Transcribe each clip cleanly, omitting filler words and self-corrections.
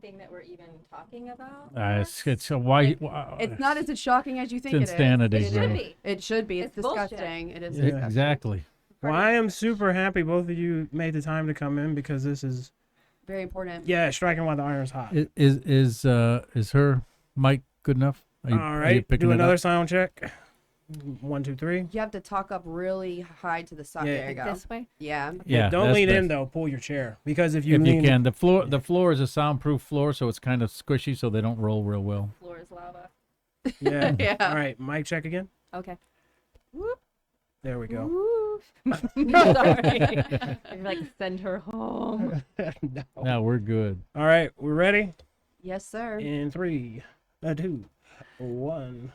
anything that we're even talking about? It's a why. It's not as shocking as you think It's it is. insanity. It should be. It should be. It's It's disgusting. It is Yeah, disgusting. exactly. Well, I am super happy both of you made the time to come in because this is, Very important. yeah, striking while the iron's hot. Is her mic good enough? Are you All right, picking do it another up? sound check. 1, 2, 3. You have to talk up really high to the side. Yeah. There you go. This way? Yeah. Yeah, Don't that's lean in best. though. Pull your chair because if you If lean, you can. The floor is a soundproof floor, so it's kind of squishy, so they don't roll real well. Floor is lava. yeah. Yeah. All right, mic check again. Okay. There we go. Woo. Sorry. I like send her home. No. Now we're good. All right, we're ready. Yes, sir. In 3, 2, 1.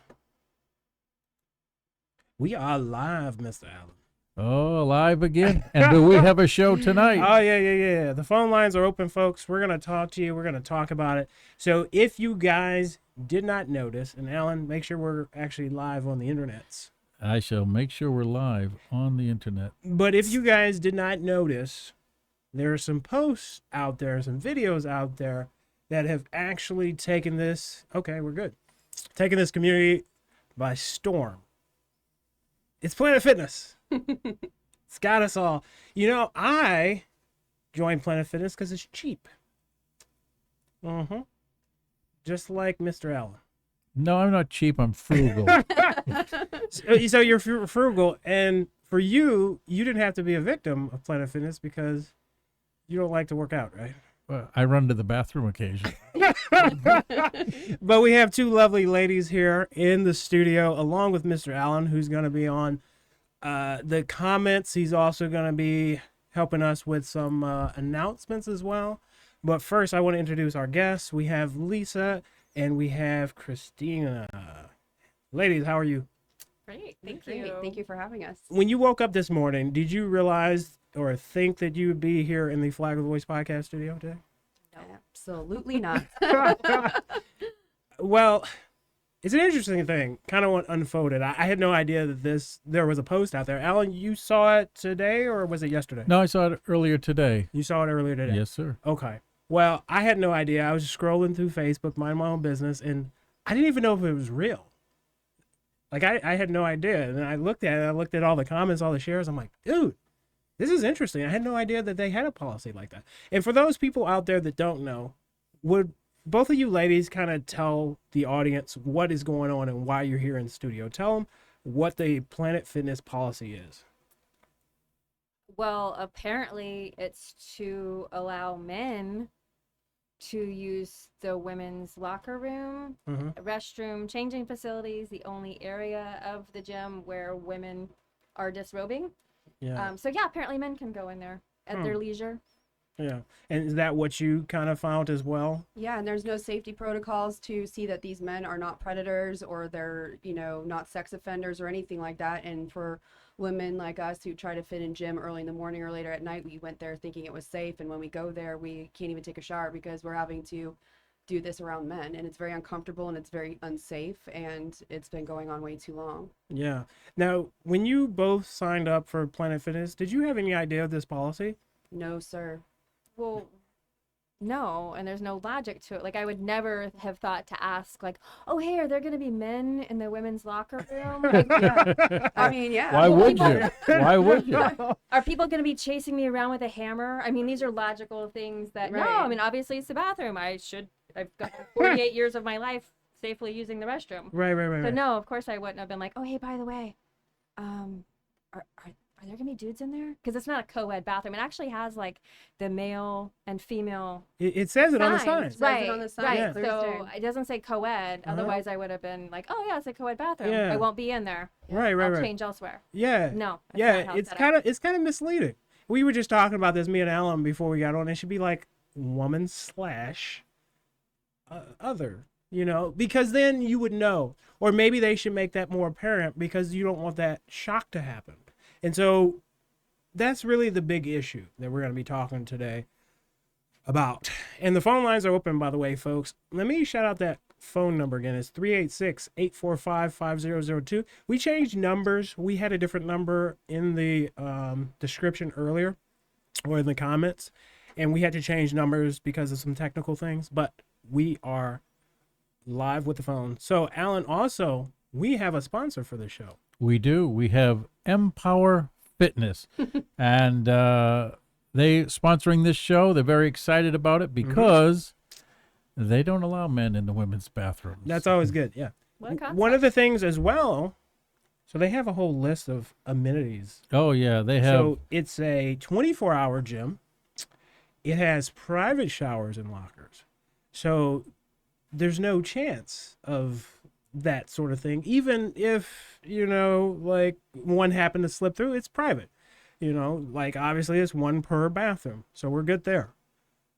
We are live, Mr. Allen. Oh, live again. And do we have a show tonight? Oh, yeah. The phone lines are open, folks. We're going to talk to you. We're going to talk about it. So if you guys did not notice, and Alan, make sure we're actually live on the internets. I shall make sure we're live on the internet. But if you guys did not notice, there are some posts out there, some videos out there that have actually taken this, okay, we're good, taken this community by storm. It's Planet Fitness. It's got us all. You know, I joined Planet Fitness because it's cheap. Just like Mr. Allen. No, I'm not cheap. I'm frugal. So you're frugal, and for you, you didn't have to be a victim of Planet Fitness because you don't like to work out, right? Well, I run to the bathroom occasionally. But we have two lovely ladies here in the studio, along with Mr. Allen, who's going to be on the comments. He's also going to be helping us with some announcements as well. But first, I want to introduce our guests. We have Lisa and we have Christina. Ladies, how are you? Great. Thank Great. you. Thank you for having us. When you woke up this morning, did you realize or think that you would be here in the Flagler Voice podcast studio today? Absolutely not. Well, it's an interesting thing, kind of what unfolded. I had no idea that there was a post out there. Alan, you saw it today or was it yesterday? No, I saw it earlier today. You saw it earlier today? Yes, sir. Okay. Well, I had no idea. I was just scrolling through Facebook, minding my own business, and I didn't even know if it was real. Like, I had no idea. And I looked at it. I looked at all the comments, all the shares. I'm like, dude, this is interesting. I had no idea that they had a policy like that. And for those people out there that don't know, would both of you ladies kind of tell the audience what is going on and why you're here in the studio? Tell them what the Planet Fitness policy is. Well, apparently it's to allow men to use the women's locker room, restroom, changing facilities, the only area of the gym where women are disrobing. Yeah. So yeah, apparently men can go in there at their leisure. Yeah. And is that what you kind of found as well? Yeah, and there's no safety protocols to see that these men are not predators or they're, not sex offenders or anything like that. And for women like us who try to fit in gym early in the morning or later at night, we went there thinking it was safe. And when we go there, we can't even take a shower because we're having to do this around men. And it's very uncomfortable and it's very unsafe. And it's been going on way too long. Yeah. Now, when you both signed up for Planet Fitness, did you have any idea of this policy? No, sir. Well, no, and there's no logic to it. Like, I would never have thought to ask, like, oh, hey, are there going to be men in the women's locker room? Like, I mean, yeah. Why would you? Why would you? are people going to be chasing me around with a hammer? I mean, these are logical things that, no, Right. I mean, obviously it's the bathroom. I've got 48 years of my life safely using the restroom. Right. So, no, of course I wouldn't have been like, oh, hey, by the way, are there gonna be dudes in there? Because it's not a co-ed bathroom. It actually has like the male and female. It says it on the signs. sign. Right, on the sign, right. Yeah. So it doesn't say co-ed. Otherwise, I would have been like, oh yeah, it's a co-ed bathroom. Yeah. I won't be in there. Right. I'll change elsewhere. Yeah. No. that's not Yeah, how it's set kind up. of misleading. We were just talking about this, me and Alan, before we got on. It should be like woman / other, because then you would know. Or maybe they should make that more apparent because you don't want that shock to happen. And so that's really the big issue that we're going to be talking today about. And the phone lines are open, by the way, folks. Let me shout out that phone number again. It's 386-845-5002. We changed numbers. We had a different number in the description earlier or in the comments. and we had to change numbers because of some technical things, but we are live with the phone. So, Alan, also, we have a sponsor for the show. We do. We have Empower Fitness, and they sponsoring this show. They're very excited about it because they don't allow men in the women's bathrooms. That's always good. Yeah. What concept? One of the things as well, so they have a whole list of amenities. Oh yeah, they have. So it's a 24-hour gym. It has private showers and lockers. So there's no chance of that sort of thing. Even if, like one happened to slip through, it's private. Like obviously it's one per bathroom. So we're good there.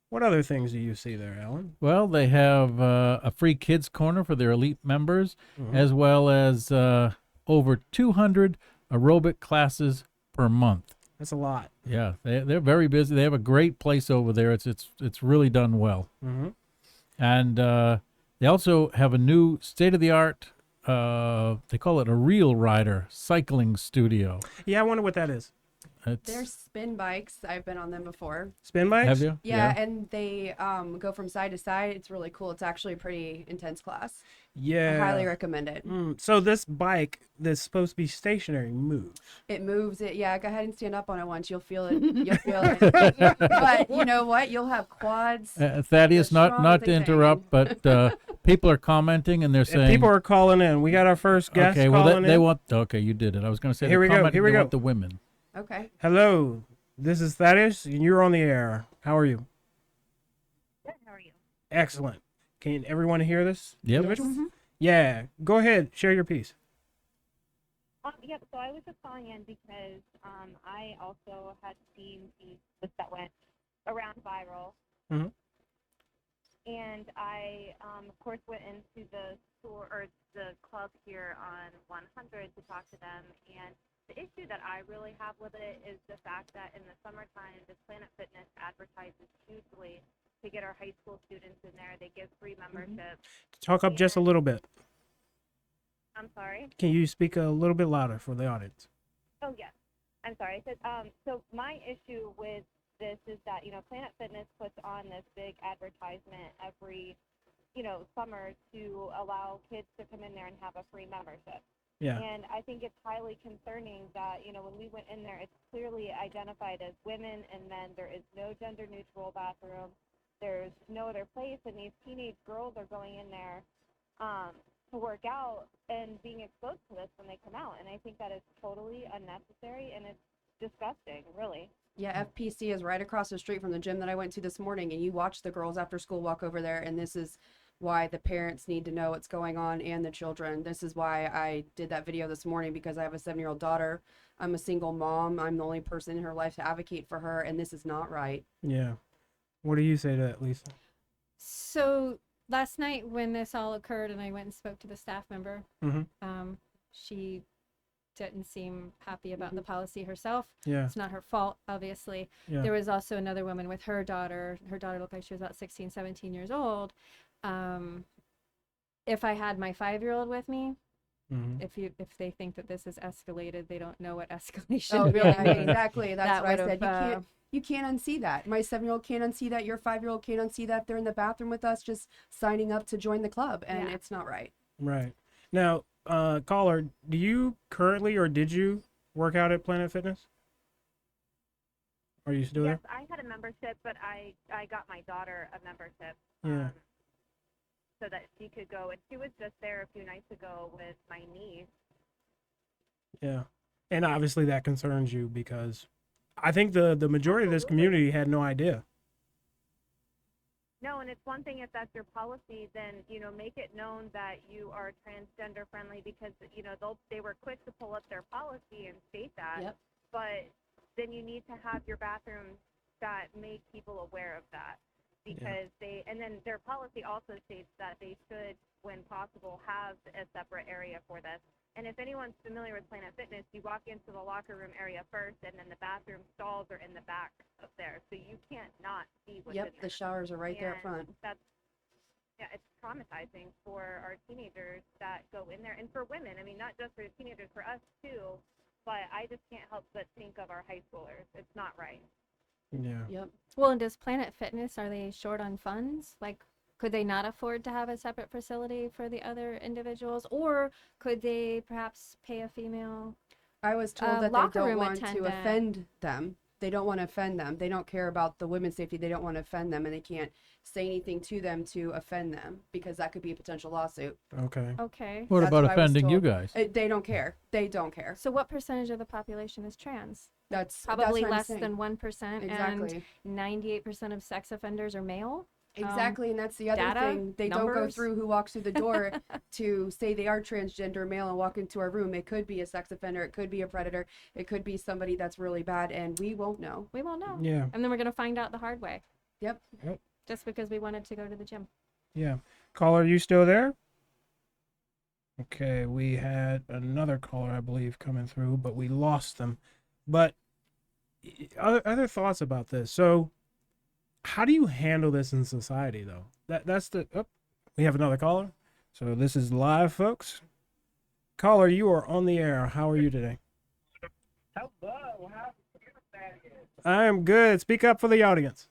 What other things do you see there, Alan? Well, they have a free kids corner for their elite members, as well as over 200 aerobic classes per month. That's a lot. Yeah, they're very busy. They have a great place over there. It's really done well. Mm-hmm. And they also have a new state-of-the-art, they call it a Real Rider cycling studio. Yeah, I wonder what that is. They're spin bikes. I've been on them before. Spin bikes? Have you? Yeah, and they go from side to side. It's really cool. It's actually a pretty intense class. Yeah. I highly recommend it. So this bike that's supposed to be stationary moves. It moves it. Yeah, go ahead and stand up on it once. You'll feel it. You'll feel it. But you know what? You'll have quads. Thaddeus, The not strongest to thing. interrupt, but people are commenting and they're saying People are calling in. We got our first guest okay, well calling they in. want okay, you did it. I was going to say Here we they're go, commenting, here we they go. want the women. Okay. Hello, this is Thaddeus, and you're on the air. How are you? Good. How are you? Excellent. Can everyone hear this? Yep. individual? Yeah. Go ahead. Share your piece. Yep. So I was just calling in because I also had seen these posts that went around viral, Mhm. and I, of course, went into the store or the club here on 100 to talk to them. And the issue that I really have with it is the fact that in the summertime, this Planet Fitness advertises hugely to get our high school students in there. They give free membership. Talk up just a little bit. I'm sorry. Can you speak a little bit louder for the audience? Oh, yes. I'm sorry. I said, so my issue with this is that, Planet Fitness puts on this big advertisement every, summer to allow kids to come in there and have a free membership. Yeah. And I think it's highly concerning that, when we went in there, it's clearly identified as women and men. There is no gender neutral bathroom. There's no other place. And these teenage girls are going in there to work out and being exposed to this when they come out. And I think that is totally unnecessary and it's disgusting, really. Yeah, FPC is right across the street from the gym that I went to this morning, and you watch the girls after school walk over there, and this is why the parents need to know what's going on and the children. This is why I did that video this morning, because I have a 7-year-old daughter. I'm a single mom. I'm the only person in her life to advocate for her, and this is not right. Yeah. What do you say to that, Lisa? So last night when this all occurred and I went and spoke to the staff member, she didn't seem happy about the policy herself. Yeah. It's not her fault, obviously. Yeah. There was also another woman with her daughter. Her daughter looked like she was about 16, 17 years old. If I had my 5-year-old with me, if they think that this is escalated, they don't know what escalation Oh, really? means. Exactly. That's That what I would've, said. You can't unsee that. My 7-year-old can't unsee that. Your 5-year-old can't unsee that. They're in the bathroom with us, just signing up to join the club, and Yeah. it's not right. Right. Now, caller, do you currently or did you work out at Planet Fitness? Are you still Yes, there? I had a membership, but I got my daughter a membership. Yeah. So that she could go. And she was just there a few nights ago with my niece. Yeah. And obviously that concerns you because I think the majority of this community had no idea. No, and it's one thing if that's your policy, then, make it known that you are transgender friendly because, they were quick to pull up their policy and state that. Yep. But then you need to have your bathrooms that make people aware of that. Because and then their policy also states that they should, when possible, have a separate area for this. And if anyone's familiar with Planet Fitness, you walk into the locker room area first, and then the bathroom stalls are in the back of there, so you can't not see what's in Yep, there. the showers are right there And up front. it's traumatizing for our teenagers that go in there, and for women. I mean, not just for the teenagers, for us too. But I just can't help but think of our high schoolers. It's not right. Yeah. Yep. Well, and does Planet Fitness, are they short on funds? Like, could they not afford to have a separate facility for the other individuals? Or could they perhaps pay a female I was told that they locker don't room want to attendant? offend them. They don't want to offend them. They don't care about the women's safety. They don't want to offend them, and they can't say anything to them to offend them because that could be a potential lawsuit. Okay. Okay. What That's about what I was offending you told. guys? They don't care. They don't care. So what percentage of the population is trans? That's Probably what I'm less saying. than 1%, Exactly. and 98% of sex offenders are male. Exactly, and that's the other data, thing. They don't go numbers. through who walks through the door to say they are transgender male and walk into our room. It could be a sex offender. It could be a predator. It could be somebody that's really bad, and we won't know. We won't know. Yeah. And then we're going to find out the hard way. Yep. Just because we wanted to go to the gym. Yeah. Caller, are you still there? Okay, we had another caller, I believe, coming through, but we lost them. But other thoughts about this. So, how do you handle this in society, though? That's the. Oh, we have another caller. So this is live, folks. Caller, you are on the air. How are you today? Hello, how that is. I am good. Speak up for the audience.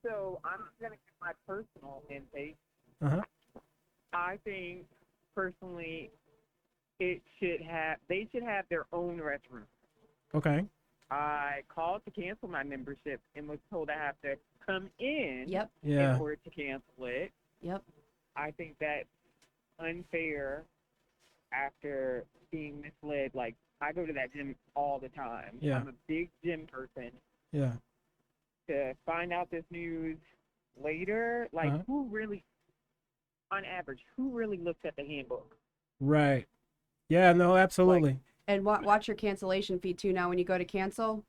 So I'm just gonna give my personal intake. Uh-huh. I think personally, they should have their own restroom. Okay. I called to cancel my membership and was told I have to come in Yep. Yeah. in order to cancel it. Yep. I think that's unfair after being misled. Like, I go to that gym all the time. Yeah. I'm a big gym person. Yeah. To find out this news later, like, Uh-huh. who really, on average, who really looks at the handbook? Right. Yeah. No. Absolutely. And watch your cancellation fee too. Now, when you go to cancel,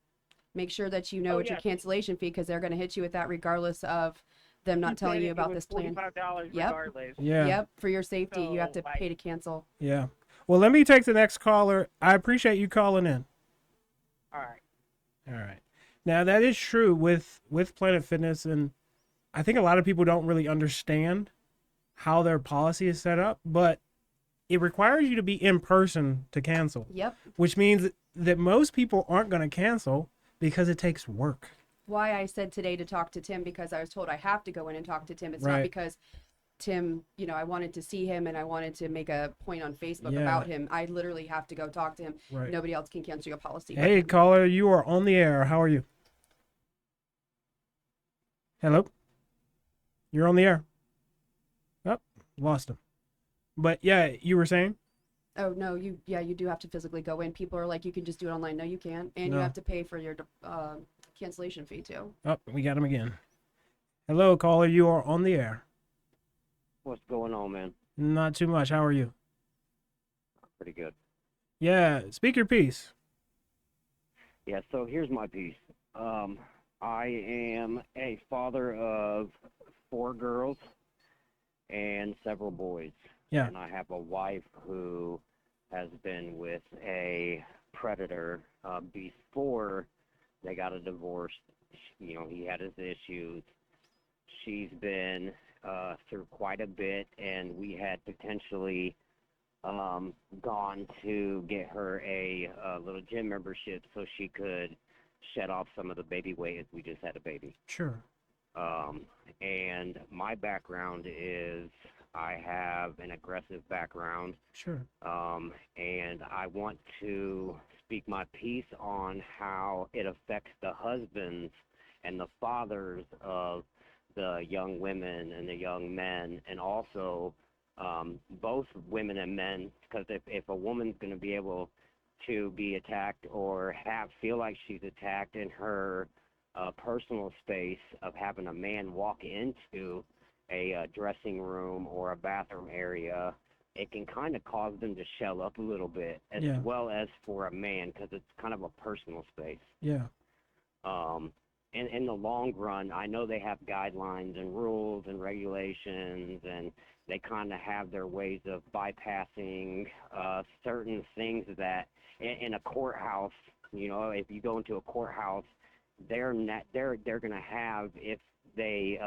make sure that you know Oh, it's your yeah. cancellation fee because they're going to hit you with that regardless of them not telling you about this plan. $45 Yep. regardless. Yeah. Yep. For your safety, you have to So, like- pay to cancel. Yeah. Well, let me take the next caller. I appreciate you calling in. All right. All right. Now that is true with Planet Fitness, and I think a lot of people don't really understand how their policy is set up, but it requires you to be in person to cancel, Yep. which means that most people aren't going to cancel because it takes work. Why I said today to talk to Tim because I was told I have to go in and talk to Tim. It's Right. not because Tim, I wanted to see him and I wanted to make a point on Facebook Yeah. about him. I literally have to go talk to him. Right. Nobody else can cancel your policy. but Hey, him. caller, you are on the air. How are you? Hello? You're on the air. Oh, lost him. But yeah, you were saying? Oh no, you do have to physically go in. People are like, you can just do it online. No, you can't, and No. you have to pay for your cancellation fee too. Oh, we got him again. Hello, caller, you are on the air. What's going on, man? Not too much. How are you? Pretty good. Yeah, speak your piece. Yeah, so here's my piece. I am a father of 4 girls and several boys. Yeah. And I have a wife who has been with a predator before they got a divorce. He had his issues. She's been through quite a bit, and we had potentially gone to get her a little gym membership so she could shed off some of the baby weight as we just had a baby. Sure. And my background is I have an aggressive background, Sure. and I want to speak my piece on how it affects the husbands and the fathers of the young women and the young men, and also both women and men, because if a woman's going to be able to be attacked or feel like she's attacked in her personal space of having a man walk into a dressing room or a bathroom area, it can kind of cause them to shell up a little bit, as Yeah. well as for a man, because it's kind of a personal space. Yeah. In the long run, I know they have guidelines and rules and regulations, and they kind of have their ways of bypassing certain things that in a courthouse, if you go into a courthouse, they're going to have, if they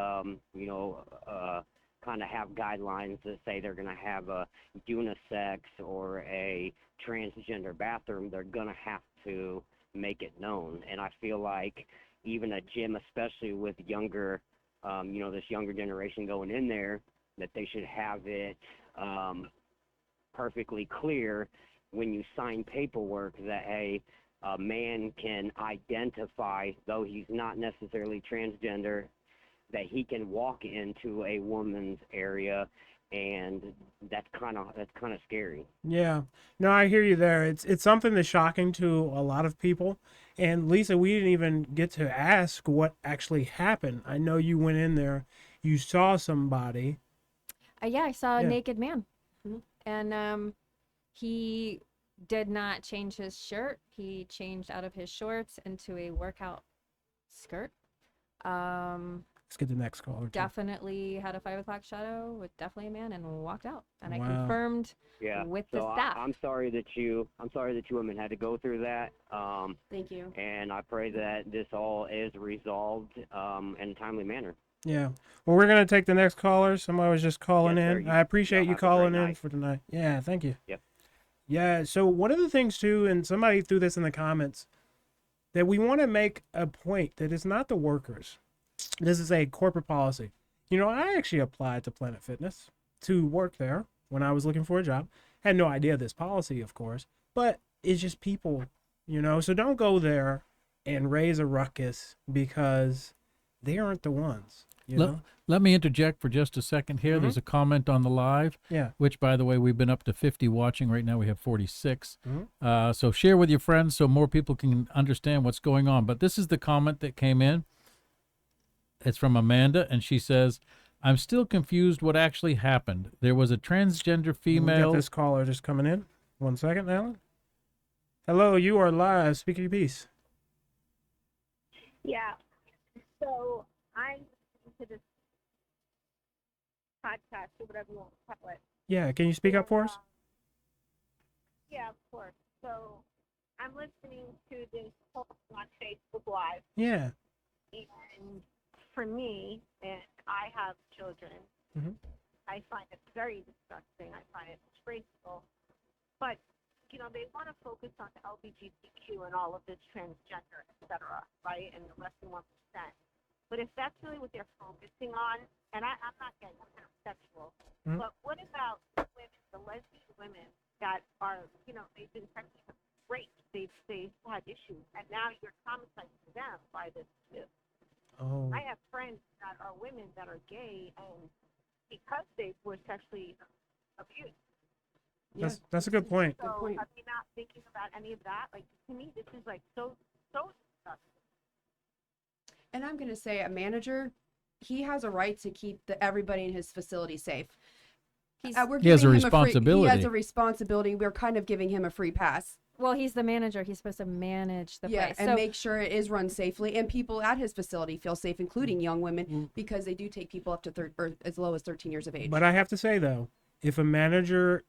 kind of have guidelines that say they're going to have a unisex or a transgender bathroom, they're going to have to make it known. And I feel like even a gym, especially with younger, this younger generation going in there, that they should have it perfectly clear when you sign paperwork that a man can identify, though he's not necessarily transgender, that he can walk into a woman's area, and that's kind of scary. Yeah. No, I hear you there. It's something that's shocking to a lot of people. And Lisa, we didn't even get to ask what actually happened. I know you went in there, you saw somebody. Yeah, I saw a Yeah. naked man, and he did not change his shirt. He changed out of his shorts into a workout skirt. Let's get the next caller. too. Definitely had a 5 o'clock shadow with definitely a man and walked out. And I Wow. confirmed Yeah. with So the staff. I'm sorry that you women had to go through that. Thank you. And I pray that this all is resolved in a timely manner. Yeah. Well, we're going to take the next caller. Somebody was just calling Yes, sir. in. I appreciate Y'all you have a great calling in night. for tonight. Yeah, thank you. Yep. Yeah, so one of the things too, and somebody threw this in the comments, that we want to make a point that it's not the workers. This is a corporate policy. I actually applied to Planet Fitness to work there when I was looking for a job. Had no idea this policy, of course, but it's just people, so don't go there and raise a ruckus because they aren't the ones, Let me interject for just a second here. There's a comment on the live, Yeah. which, by the way, we've been up to 50 watching. Right now we have 46. Mhm. So share with your friends so more people can understand what's going on. But this is the comment that came in. It's from Amanda, and she says, I'm still confused what actually happened. There was a transgender We got female. this caller just coming in. 1 second, Alan. Hello, you are live. Speak your piece. Yeah. So I'm listening to this podcast or whatever you want to call it. Yeah, can you speak up for us? Yeah, of course. So I'm listening to this post on Facebook Live, Yeah. and for me, and I have children, Mhm. I find it very disgusting. I find it disgraceful. But, they want to focus on the LGBTQ and all of this transgender, et cetera, right, and the less than 1%. But if that's really what they're focusing on, and I'm not getting heterosexual, Mhm. but what about women, the lesbian women that are, they've been sexually raped, they've had issues, and now you're traumatizing them by this too. Oh. I have friends that are women that are gay, and because they were sexually abused. That's a good point. So point. are they not thinking about any of that? Like, to me, this is like so disgusting. And I'm going to say a manager, he has a right to keep everybody in his facility safe. He's, We're He has a giving him he responsibility. has a responsibility. We're kind of giving him a free pass. well, he's the manager. He's supposed to manage the Yeah, place. and So make sure it is run safely, and people at his facility feel safe, including young women, because they do take people up to or as low as 13 years of age. But I have to say, though, if a manager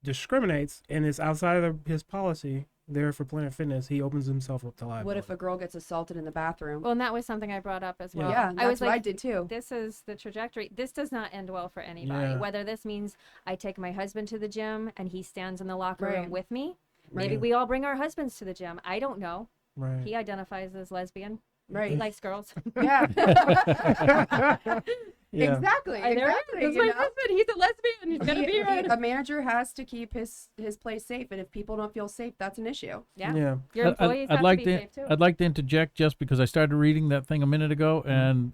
discriminates and is outside of his policy there for Planet Fitness, he opens himself up to liability. What if a girl gets assaulted in the bathroom? well, and that was something I brought up as Yeah. well. Yeah, I that's was what I like, did too. this is the trajectory. This does not end well for anybody. Yeah. Whether this means I take my husband to the gym and he stands in the locker Right. room with me. Maybe Right. we all bring our husbands to the gym. I don't know. Right. He identifies as lesbian. Right. He likes girls. Yeah. Yeah. Exactly. There he Exactly. is. That's you my know? husband. He's a lesbian. He's gonna be right. A manager has to keep his place safe, and if people don't feel safe, that's an issue. Yeah. Yeah. Your employees have like to be safe too. I'd like to interject just because I started reading that thing a minute ago, and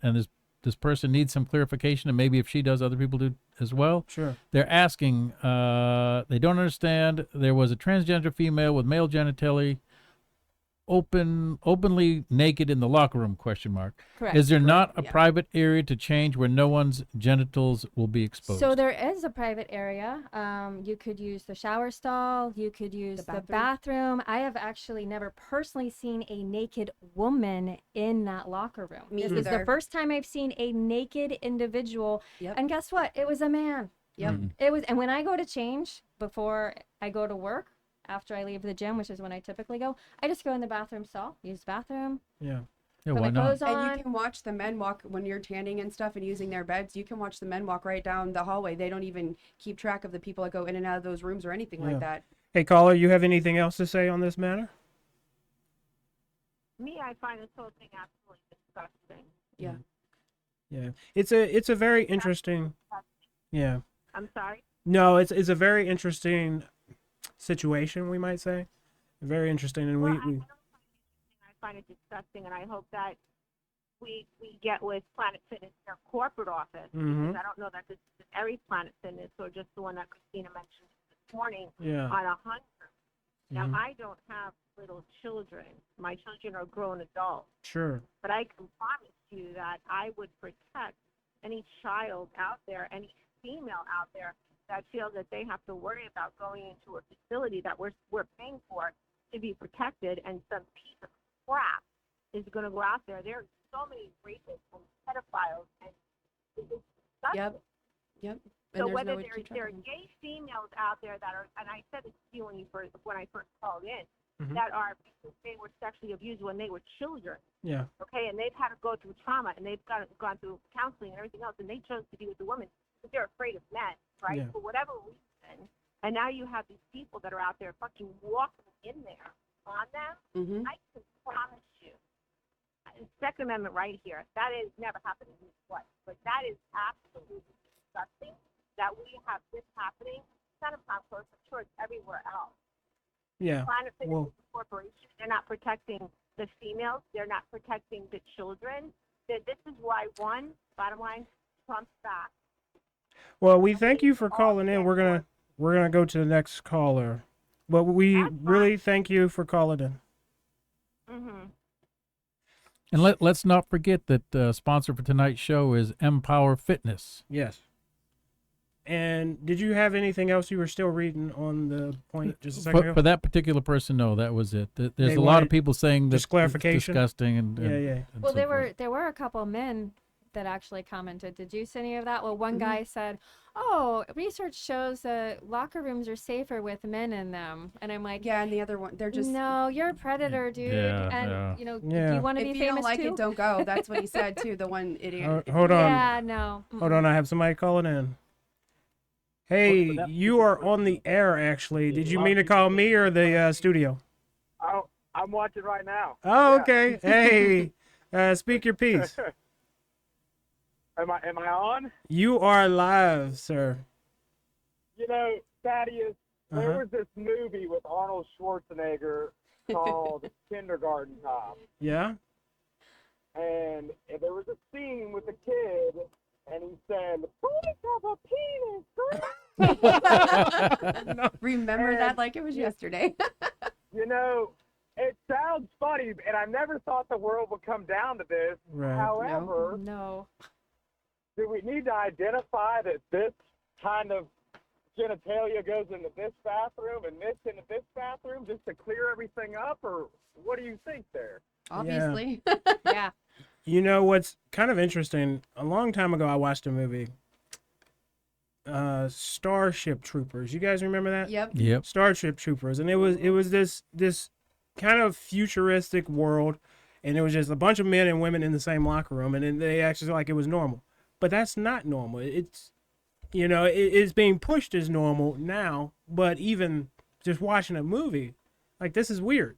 this person needs some clarification, and maybe if she does, other people do as well. Sure. They're asking, they don't understand. There was a transgender female with male genitalia, openly naked in the locker room? ? Correct. Is there not a yeah. private area to change where no one's genitals will be exposed? So there is a private area. You could use the shower stall. You could use the bathroom. I have actually never personally seen a naked woman in that locker room. Me This is the either. first time I've seen a naked individual. Yep. And guess what? It was a man. Yep. It was, and when I go to change before I go to work, after I leave the gym, which is when I typically go, I just go in the bathroom stall, use the bathroom, Yeah. Yeah, put why my not? clothes on. And you can watch the men walk when you're tanning and stuff and using their beds. You can watch the men walk right down the hallway. They don't even keep track of the people that go in and out of those rooms or anything Yeah. like that. Hey, caller, you have anything else to say on this matter? me, I find this whole thing absolutely disgusting. Yeah. Yeah. It's a very interesting. Yeah. I'm sorry. No, it's a very interesting situation, we might say. Very interesting, and Well, we I find it disgusting, and I hope that we get with Planet Fitness, their corporate office, Mhm. because I don't know that this is every Planet Fitness or just the one that Christina mentioned this morning yeah. on 100. Now, Mhm. I don't have little children. My children are grown adults. Sure. But I can promise you that I would protect any child out there, any female out there that feels that they have to worry about going into a facility that we're paying for to be protected, and some piece of crap is going to go out there. There are so many rapists and pedophiles, and it's disgusting. Yep. Yep. And So there's whether no way to there keep track are of them. gay females out there that are, and I said this to you when I first called in, Mhm. that are because they were sexually abused when they were children, Yeah. okay, and they've had to go through trauma, and they've gone through counseling and everything else, and they chose to be with the woman because they're afraid of men, right? Yeah. For whatever reason. And now you have these people that are out there fucking walking in there on them. Mm-hmm. I can promise you, Second Amendment right here, that is never happened in this place. But that is absolutely disgusting that we have this happening. It's not a close, I'm sure it's everywhere else. Yeah. Planet Fitness Well, is a corporation. They're not protecting the females. They're not protecting the children. This is why, one, bottom line, Trump's back. well, we thank you for calling in. We're gonna go to the next caller, but we That's fine. really thank you for calling in. Mm-hmm. And let's not forget that sponsor for tonight's show is Empower Fitness. Yes. And did you have anything else you were still reading on the point just a second ago? For that particular person, no, that was it. There's They a lot of wanted people saying that just clarification? it's disgusting and Yeah, yeah. and Well, so there forth. were a couple men that actually commented. Did you see any of that? Well, one Mhm. guy said, "Oh, research shows that locker rooms are safer with men in them," and I'm like, Yeah, and the other one, they're just. "No, you're a predator, dude. Yeah, and yeah. you know, Yeah. do you want to If be you don't famous like too?" it, don't go. That's what he said too. The one idiot. Hold on. Yeah, no. Hold on, I have somebody calling in. Hey, you are on the air, actually. Did you mean to call me or the studio? Oh, I'm watching right now. Oh, Yeah. okay. Hey, speak your piece. Am I on? You are live, sir. You know, Thaddeus, there Uh-huh. was this movie with Arnold Schwarzenegger called Kindergarten Cop, Yeah? and there was a scene with a kid, and he said, "Boys have a penis, girl." No. Remember And- that like it was yesterday. You know, it sounds funny, and I never thought the world would come down to this. Right. However, No. do we need to identify that this kind of genitalia goes into this bathroom and this into this bathroom just to clear everything up, or what do you think there? Obviously. Yeah. You know what's kind of interesting? A long time ago, I watched a movie, Starship Troopers. You guys remember that? Yep. Yep. Starship Troopers, and it was this kind of futuristic world, and it was just a bunch of men and women in the same locker room, and then they actually like it was normal, but that's not normal. It's it's being pushed as normal now, but even just watching a movie, like this is weird,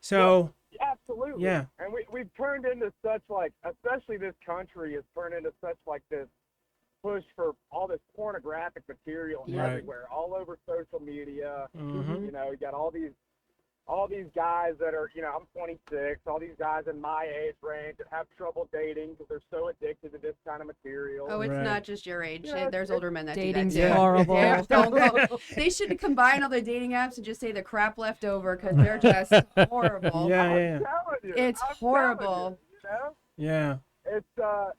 So Absolutely. Yeah. And we've turned into such especially this country has turned into such this push for all this pornographic material Right. everywhere, all over social media. mhm. You know, you got all these guys that are, I'm 26, all these guys in my age range that have trouble dating because they're so addicted to this kind of material. Oh, it's Right. not just your age. Yeah, There's older men that Dating's do that too. horrible. Yeah, don't go. They should combine all the dating apps and just say the crap left over because they're just horrible. Yeah, I'm telling you, It's I'm telling horrible. You, you know? yeah. It's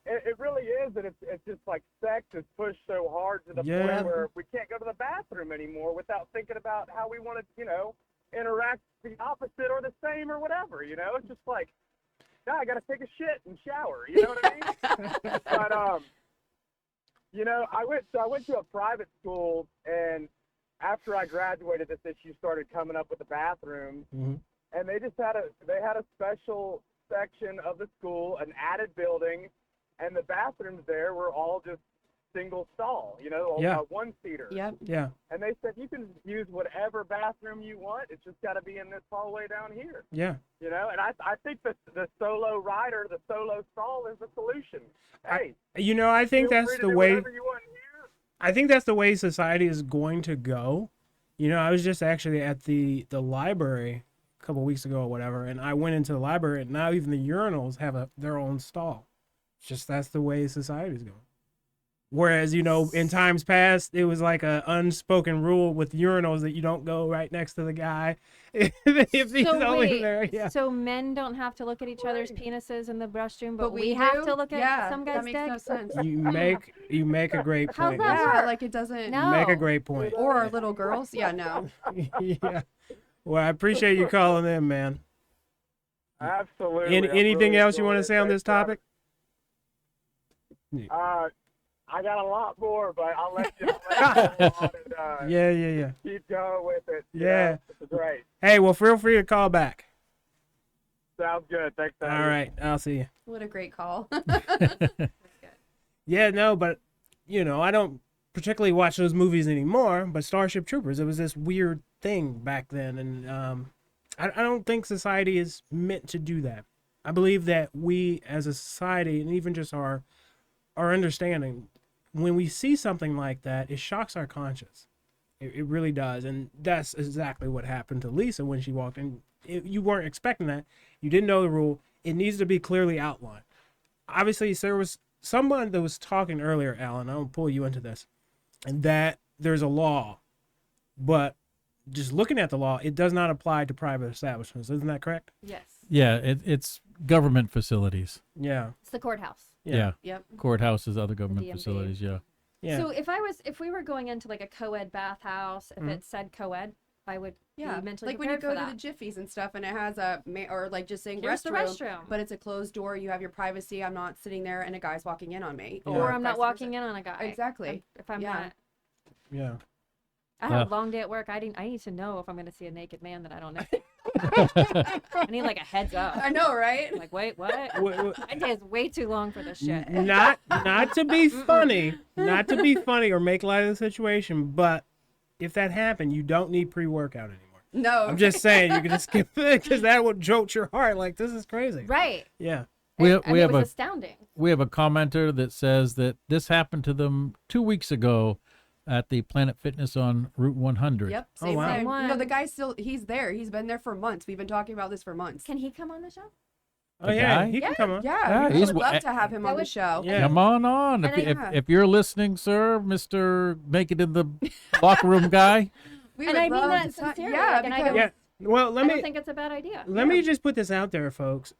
it really is, and it's just like sex is pushed so hard to the Yeah. point where we can't go to the bathroom anymore without thinking about how we want to, interact the opposite or the same or whatever. It's just like, now I got to take a shit and shower. You know what I mean? But I went to a private school, and after I graduated, this issue started coming up with the bathrooms, Mhm. and they just had a special section of the school, an added building, and the bathrooms there were all just single stall, you know, Yeah. a one-seater. Yep. Yeah. And they said you can use whatever bathroom you want. It's just got to be in this hallway down here. Yeah. You know, and I think the solo rider, the solo stall is the solution. Hey, You know, I think feel that's free to the do way. whatever you want here. I think that's the way society is going to go. You know, I was just actually at the library a couple weeks ago or whatever, and I went into the library, and now even the urinals have their own stall. It's just that's the way society's going. Whereas, you know, in times past, it was like a unspoken rule with urinals that you don't go right next to the guy if he's So only wait, there. Yeah. so men don't have to look at each other's penises in the restroom, but, But we we have do? to look at Yeah, some that guy's makes dick. no sense. You make a great How's point. that Lisa. work? Yeah, like it doesn't. No. You make a great point. Or little girls. Yeah, no. Yeah. Well, I appreciate you calling in, man. Absolutely. I'm Anything really else you want to enjoying say on it. this Thanks, topic? I got a lot more, but I'll let you go on and Yeah. keep going with it. you Yeah. know? It's great. Hey, well, feel free to call back. Sounds good. Thanks, All Abby. right, I'll see you. What a great call. Yeah, no, but you know, I don't particularly watch those movies anymore. But Starship Troopers, it was this weird thing back then, and I don't think society is meant to do that. I believe that we, as a society, and even just our understanding, when we see something like that, it shocks our conscience. It really does, and that's exactly what happened to Lisa when she walked in. You weren't expecting that. You didn't know the rule. It needs to be clearly outlined. Obviously, there was someone that was talking earlier, Alan. I'm gonna pull you into this, and that there's a law, but just looking at the law, it does not apply to private establishments. Isn't that correct? Yes. Yeah, it's government facilities. Yeah. It's the courthouse. Yeah. Yep. Courthouses, other government DMV. facilities. Yeah. Yeah. So if we were going into like a co-ed bathhouse, if it said co-ed, I would Yeah. be mentally Like when you prepared go for to the that. Jiffies and stuff, and it has or like just saying Here's the restroom. but it's a closed door. You have your privacy. I'm not sitting there and a guy's walking in on me. Yeah. Or I'm not vice walking versa. in on a guy. Exactly. If I'm Yeah. not. Yeah. I had a long day at work. I need to know if I'm going to see a naked man that I don't know. I need like a heads up. I know, right? Like, wait, what? My day is way too long for this shit. Not to be funny, not to be funny or make light of the situation, but if that happened, you don't need pre-workout anymore. No. I'm just saying you can just skip it because that would jolt your heart. Like, this is crazy. Right. Yeah. We I mean, have it was a astounding. we have a commenter that says that this happened to them 2 weeks ago at the Planet Fitness on Route 100. Yep. Oh, Same wow. thing. Same No, the one. guy's he's there. He's been there for months. We've been talking about this for months. Can he come on the show? Oh, The yeah. guy? He can come on. Yeah, Yeah, we he's would love wa- to have him That on the would- show. Yeah. Come on. And If you're listening, sir, Mr. Make It in the Locker Room guy. We And would I mean love that to talk- sincerely, Yeah, like, and I because don't- Yeah. Well, I let don't me think it's a bad idea. me just put this out there, folks.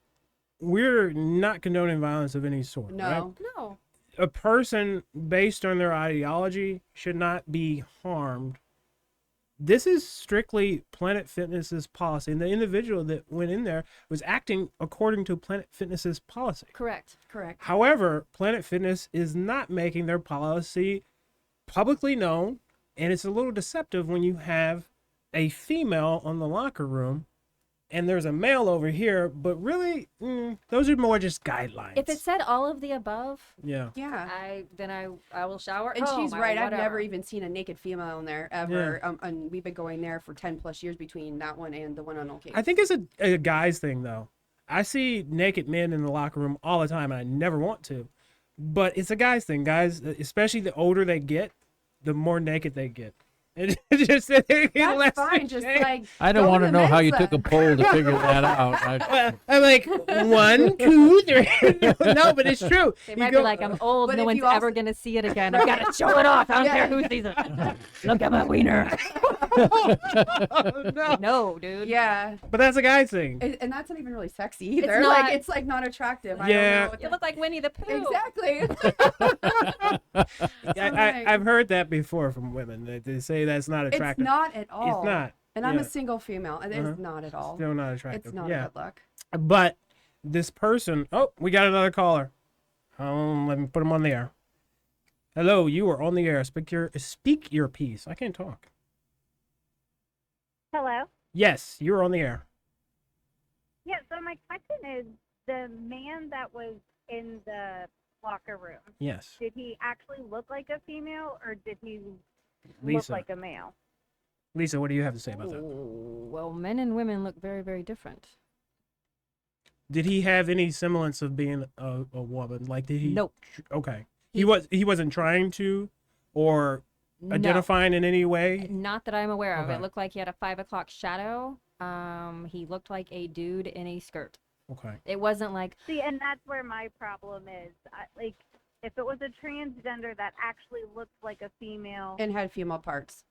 We're not condoning violence of any sort. no. Right? No. A person based on their ideology should not be harmed. This is strictly Planet Fitness's policy, and the individual that went in there was acting according to Planet Fitness's policy. Correct. Correct. However, Planet Fitness is not making their policy publicly known, and it's a little deceptive when you have a female on the locker room and there's a male over here, but really, those are more just guidelines. If it said all of the above, Yeah. Yeah. I will shower. And at home, she's I will right. I've whatever. never even seen a naked female in there ever. And we've been going there for 10 plus years between that one and the one on Old I think it's a guy's thing, though. I see naked men in the locker room all the time, and I never want to. But it's a guy's thing. Guys, especially the older they get, the more naked they get. It just That's fine. Just like I don't go want to the know how men's you took a then. poll to figure that out. I'm like 1, 2, 3. No, but it's true. They You might go- be like, I'm old. But No if one's you also- ever going to see it again. I've got to show it off. I don't Yeah. care who sees it. Look at my wiener. Oh, no. No, dude. Yeah. But that's a guy's thing. And that's not even really sexy either. not- Like it's like not attractive. I Yeah. don't know what You look like Winnie the Pooh. Exactly. I've heard that before from women. They say that's not It's attractive. not at all. It's not. And I'm Yeah. a single female. It is not at all. Still not attractive. It's not Yeah. a good look. But this person, we got another caller. Let me put him on the air. Hello, you are on the air. Speak your piece. I can't talk. Hello? Yes, you're on the air. Yeah, so my question is the man that was in the locker room, Yes. did he actually look like a female or did he Lisa. look like a male? Lisa, what do you have to say about that? Ooh, well, men and women look very, very different. Did he have any semblance of being a woman? Like, did he? Nope. Okay. He wasn't trying to, or No. identifying in any way. Not that I'm aware of. Okay. It looked like he had a 5 o'clock shadow. He looked like a dude in a skirt. Okay. It wasn't like, See, and that's where my problem is. Like, if it was a transgender that actually looked like a female, And had female parts.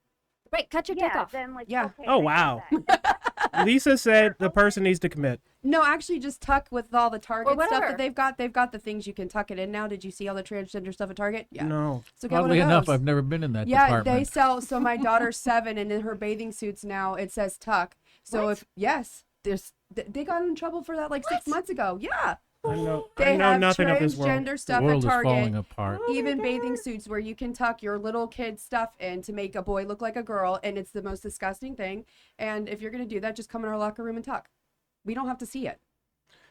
right, cut your dick yeah, off. then like, Yeah. okay, Oh, I get wow. that. Lisa said the person needs to commit. No, actually, just tuck with all the Target stuff whatever. that they've got. They've got the things you can tuck it in now. Did you see all the transgender stuff at Target? Yeah. No. So get one Oddly of enough, those. I've never been in that Yeah, department. they sell. So my daughter's 7, and in her bathing suits now it says tuck. So What? if yes, they got in trouble for that like 6 months ago. Yeah, I know they have nothing of this world. transgender the stuff world at is falling Target. apart. Even bathing suits where you can tuck your little kid stuff in to make a boy look like a girl, and it's the most disgusting thing. And if you're gonna do that, just come in our locker room and tuck. We don't have to see it.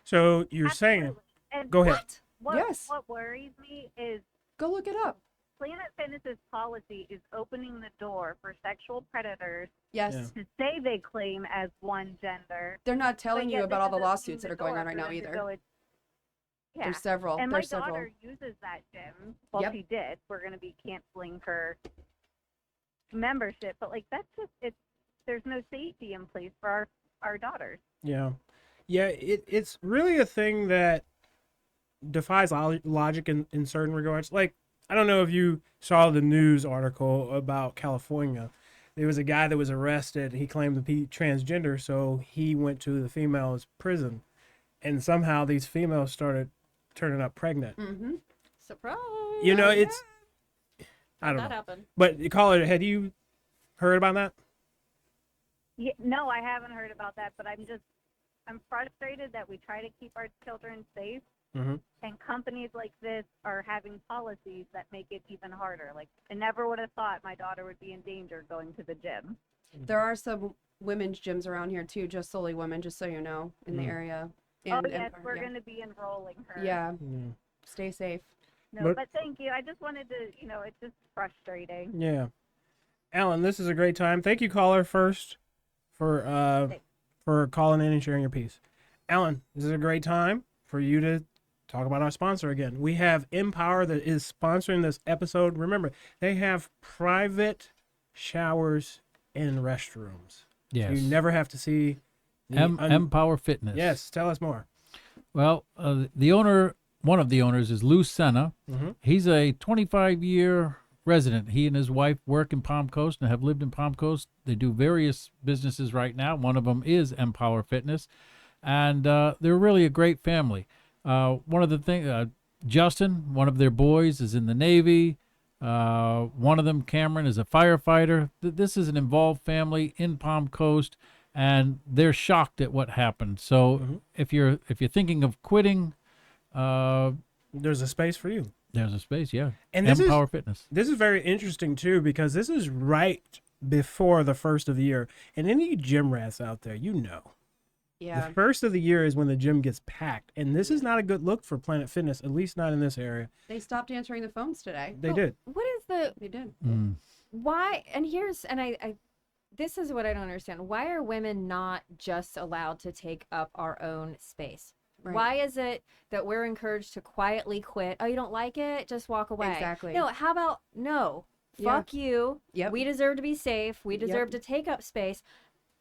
So you're saying, Absolutely. And go ahead. Yes. What worries me is Go look it up. Planet Fitness's policy is opening the door for sexual predators Yes. Yeah. to say they claim as one gender. They're not telling but you yet about this all the isn't lawsuits that the are going door on right for now them to either. go and- Yeah. There's several. And my There's several. daughter uses that gym. Well, Yep. she did. We're going to be canceling her membership, but like that's just there's no safety in place for our daughters. Yeah. Yeah, it's really a thing that defies logic in certain regards. Like, I don't know if you saw the news article about California. There was a guy that was arrested. He claimed to be transgender, so he went to the female's prison. And somehow these females started turning up pregnant. Mm-hmm. Surprise. You know, it's... I don't that know. happened. But, caller, had you heard about that? Yeah, no, I haven't heard about that, but I'm frustrated that we try to keep our children safe, Mm-hmm. and companies like this are having policies that make it even harder. Like, I never would have thought my daughter would be in danger going to the gym. There are some women's gyms around here too, just solely women, just so you know, in the Mm. area. Oh, And yes, Empire, we're yeah. going to be enrolling her. Yeah, Yeah. stay safe. No, but thank you. I just wanted to, it's just frustrating. Yeah. Alan, this is a great time. Thank you, caller, first for calling in and sharing your piece. Alan, this is a great time for you to talk about our sponsor again. We have Empower that is sponsoring this episode. Remember, they have private showers in restrooms. Yes. So you never have to see Empower Fitness. Yes, tell us more. Well, one of the owners is Lou Senna. Mm-hmm. He's a 25-year resident. He and his wife work in Palm Coast and have lived in Palm Coast. They do various businesses right now. One of them is Empower Fitness, and they're really a great family. One of the things, Justin, one of their boys, is in the Navy. One of them, Cameron, is a firefighter. This is an involved family in Palm Coast, and they're shocked at what happened. So if you're thinking of quitting, there's a space for you. there's a space, yeah. And this Empower Fitness. This is very interesting too, because this is right before the first of the year. And any gym rats out there, Yeah. the first of the year is when the gym gets packed. And this is not a good look for Planet Fitness, at least not in this area. They stopped answering the phones today. They did. What is the They did. why? And I this is what I don't understand. Why are women not just allowed to take up our own space? Right. Why is it that we're encouraged to quietly quit? Oh, you don't like it? Just walk away. Exactly. No, how about no? Yeah. Fuck you. Yep. We deserve to be safe. We deserve to take up space.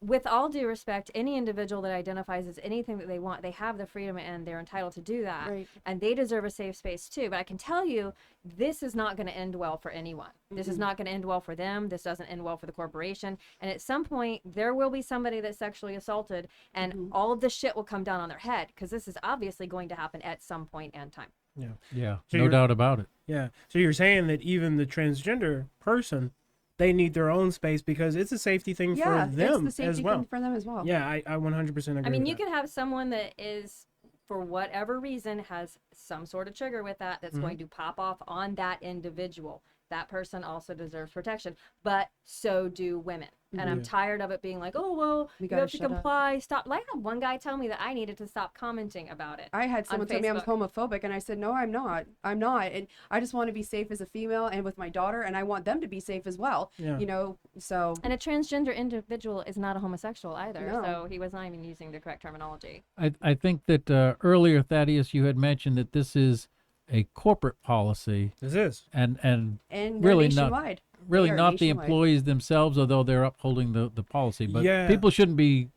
With all due respect, any individual that identifies as anything that they want, they have the freedom and they're entitled to do that. Right. And they deserve a safe space too. But I can tell you, this is not going to end well for anyone. This is not going to end well for them. This doesn't end well for the corporation. And at some point, there will be somebody that's sexually assaulted, and all of this shit will come down on their head, because this is obviously going to happen at some point and time. Yeah. Yeah, So no you're- doubt about it. Yeah. So you're saying that even the transgender person, they need their own space because it's a safety thing Yeah, for them it's the safety as well. thing for them as well. Yeah, I 100% agree. I mean, with you that. could have someone that is, for whatever reason, has some sort of trigger with that that's going to pop off on that individual. That person also deserves protection, but so do women. And I'm tired of it being like, oh, well, you gotta have to shut up. comply. Stop. Like, I had one guy tell me that I needed to stop commenting about it. I had someone tell me I was Facebook. homophobic, and I said, no, I'm not. I'm not. And I just want to be safe as a female and with my daughter, and I want them to be safe as well. Yeah. You know, so. And a transgender individual is not a homosexual either. No. So he was not even using the correct terminology. I think that earlier, Thaddeus, you had mentioned that this is a corporate policy This is. and And they're really nationwide. really They are not the nationwide. employees themselves, although they're upholding the policy. But Yeah. people shouldn't be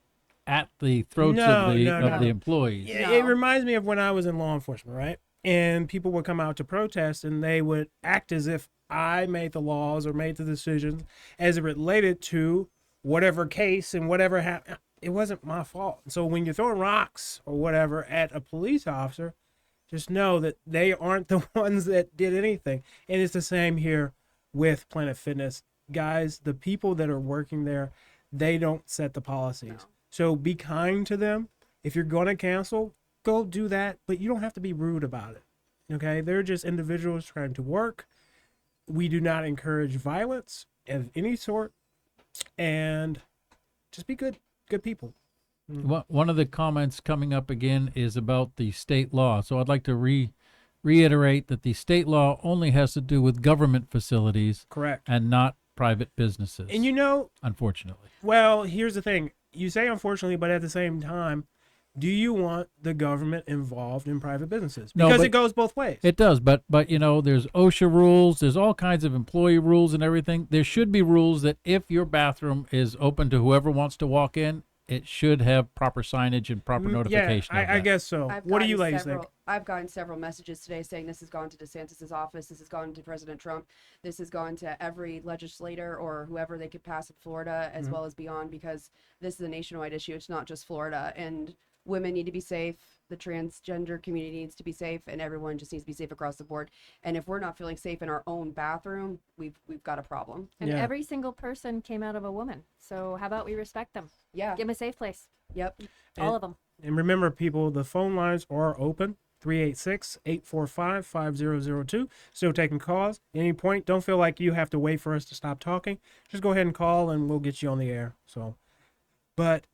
at the throats No, of the no, no. employees. Yeah, No. it reminds me of when I was in law enforcement, right? And people would come out to protest and they would act as if I made the laws or made the decisions as it related to whatever case and whatever happened. It wasn't my fault. So when you're throwing rocks or whatever at a police officer, just know that they aren't the ones that did anything. And it's the same here with Planet Fitness. Guys, the people that are working there, they don't set the policies. So be kind to them. If you're going to cancel, go do that, but you don't have to be rude about it. Okay? They're just individuals trying to work. We do not encourage violence of any sort, and just be good people. One of the comments coming up again is about the state law. So I'd like to reiterate that the state law only has to do with government facilities Correct. and not private businesses. And you know, unfortunately. well, here's the thing. You say unfortunately, but at the same time, do you want the government involved in private businesses? No, Because but it goes both ways. It does, but you know, there's OSHA rules, there's all kinds of employee rules and everything. There should be rules that if your bathroom is open to whoever wants to walk in, it should have proper signage and proper notification. Yeah, of I that. guess so. What do you ladies think? I've gotten several messages today saying this has gone to DeSantis's office, this has gone to President Trump, this has gone to every legislator or whoever they could pass in Florida as well as beyond, because this is a nationwide issue. It's not just Florida, and women need to be safe. The transgender community needs to be safe, and everyone just needs to be safe across the board. And if we're not feeling safe in our own bathroom, we've got a problem. And Yeah. every single person came out of a woman. So how about we respect them? Yeah. Give them a safe place. Yep. All of them. And remember, people, the phone lines are open. 386-845-5002. Still taking calls. At any point, don't feel like you have to wait for us to stop talking. Just go ahead and call and we'll get you on the air. So, but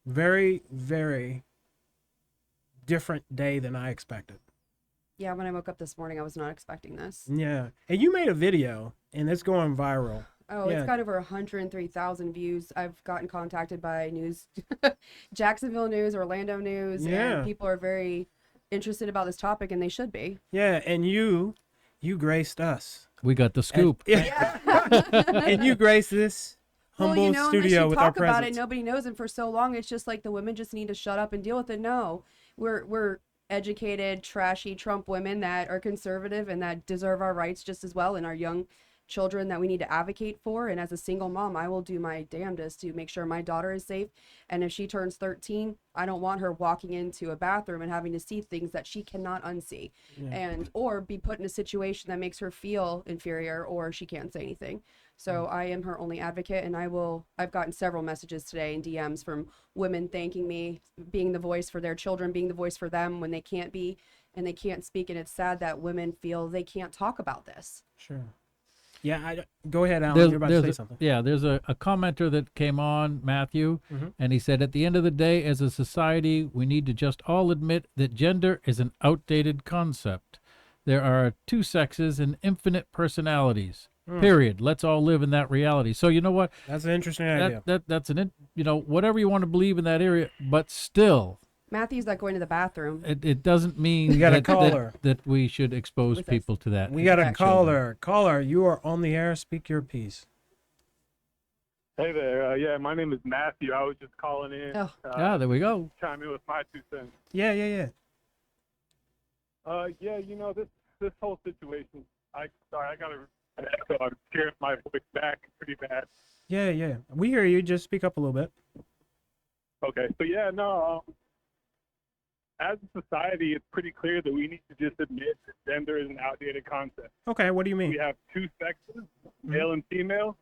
very, very different day than I expected. Yeah, when I woke up this morning, I was not expecting this. Yeah. And you made a video and it's going viral. Oh, Yeah. it's got over 103,000 views. I've gotten contacted by news, Jacksonville News, Orlando News, Yeah. and people are very interested about this topic, and they should be. Yeah. And you graced us. We got the scoop. Yeah. And you graced this humble well, you know, studio unless you with our talk about it, presence. nobody knows, and for so long, it's just like the women just need to shut up and deal with it. No, we're educated, trashy Trump women that are conservative and that deserve our rights just as well, and our young children that we need to advocate for. And as a single mom, I will do my damnedest to make sure my daughter is safe. And if she turns 13, I don't want her walking into a bathroom and having to see things that she cannot unsee, and or be put in a situation that makes her feel inferior or she can't say anything. So I am her only advocate, and I've gotten several messages today in DMs from women thanking me, being the voice for their children, being the voice for them when they can't be and they can't speak. And it's sad that women feel they can't talk about this. Sure. Yeah, go ahead, Alan. You're about to say something. There's a commenter that came on, Matthew, Mhm. and he said, at the end of the day, as a society, we need to just all admit that gender is an outdated concept. There are two sexes and infinite personalities. Period. Let's all live in that reality. So you know what? That's an interesting idea. That's whatever you want to believe in that area, but still, Matthew's not going to the bathroom. it doesn't mean We got a that, caller. that we should expose With us. people to that. We got a Actually. caller. Caller, you are on the air. Speak your piece. Hey there. Yeah, my name is Matthew. I was just calling in. Oh. There we go. Chime in with my 2 cents. Yeah. Yeah, you know, this whole situation. I gotta echo. I'm scaring my voice back pretty bad. Yeah. We hear you. Just speak up a little bit. Okay, so yeah, no. As a society, it's pretty clear that we need to just admit that gender is an outdated concept. Okay, what do you mean? We have two sexes, male and female,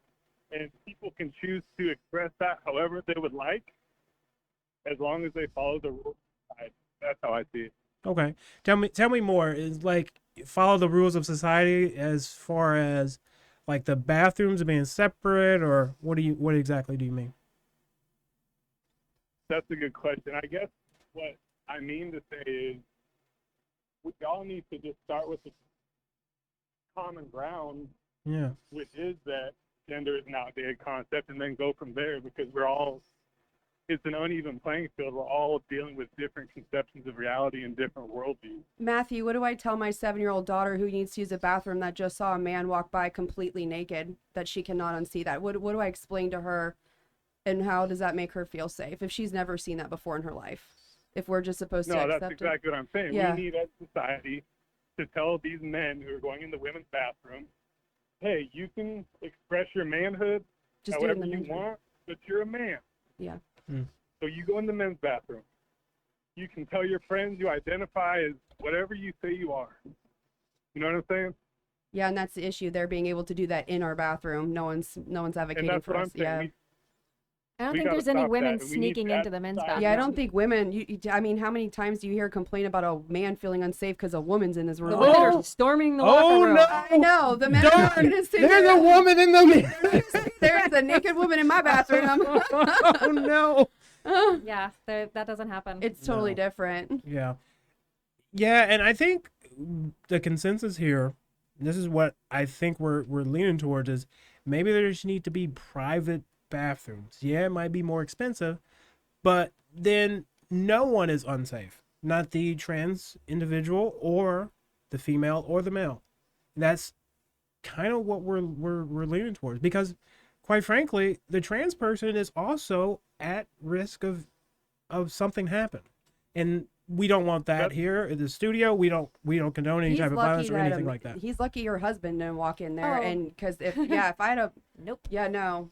and people can choose to express that however they would like, as long as they follow the rules. That's how I see it. Okay. Tell me more. Is like follow the rules of society as far as like the bathrooms being separate, or what exactly do you mean? That's a good question. I guess what I mean to say is we all need to just start with the common ground, Yeah. which is that gender is an outdated concept, and then go from there, because it's an uneven playing field. We're all dealing with different conceptions of reality and different worldviews. Matthew, what do I tell my 7-year-old daughter who needs to use a bathroom that just saw a man walk by completely naked, that she cannot unsee that? What do I explain to her, and how does that make her feel safe if she's never seen that before in her life? If we're just supposed to No, accept that's it? exactly what I'm saying. Yeah. We need, as a society, to tell these men who are going in the women's bathroom, hey, you can express your manhood Just at do it in whatever the you men's room. want, but you're a man. Yeah. So you go in the men's bathroom. You can tell your friends you identify as whatever you say you are. You know what I'm saying? Yeah, and that's the issue. They're being able to do that in our bathroom. No one's And advocating that's for what us. I'm saying. Yeah. I don't We think gotta there's any stop that, women and we need sneaking to into the men's advertise bathroom. Yeah, I don't think women. I mean, how many times do you hear complain about a man feeling unsafe because a woman's in his room? The women are storming the locker room. no! I know the men are not Darn, gonna say there's a that. woman in the. There's a naked woman in my bathroom. Oh no! Yeah, that doesn't happen. It's totally No. different. Yeah, yeah, and I think the consensus here, this is what I think we're leaning towards, is maybe there just need to be private bathrooms. Yeah, it might be more expensive, but then no one is unsafe. Not the trans individual or the female or the male. That's kind of what we're leaning towards, because quite frankly, the trans person is also at risk of something happen. And we don't want that here in the studio. We don't condone any type of violence or anything like that. He's lucky your husband didn't walk in there, Oh. and because if I had a Nope. yeah no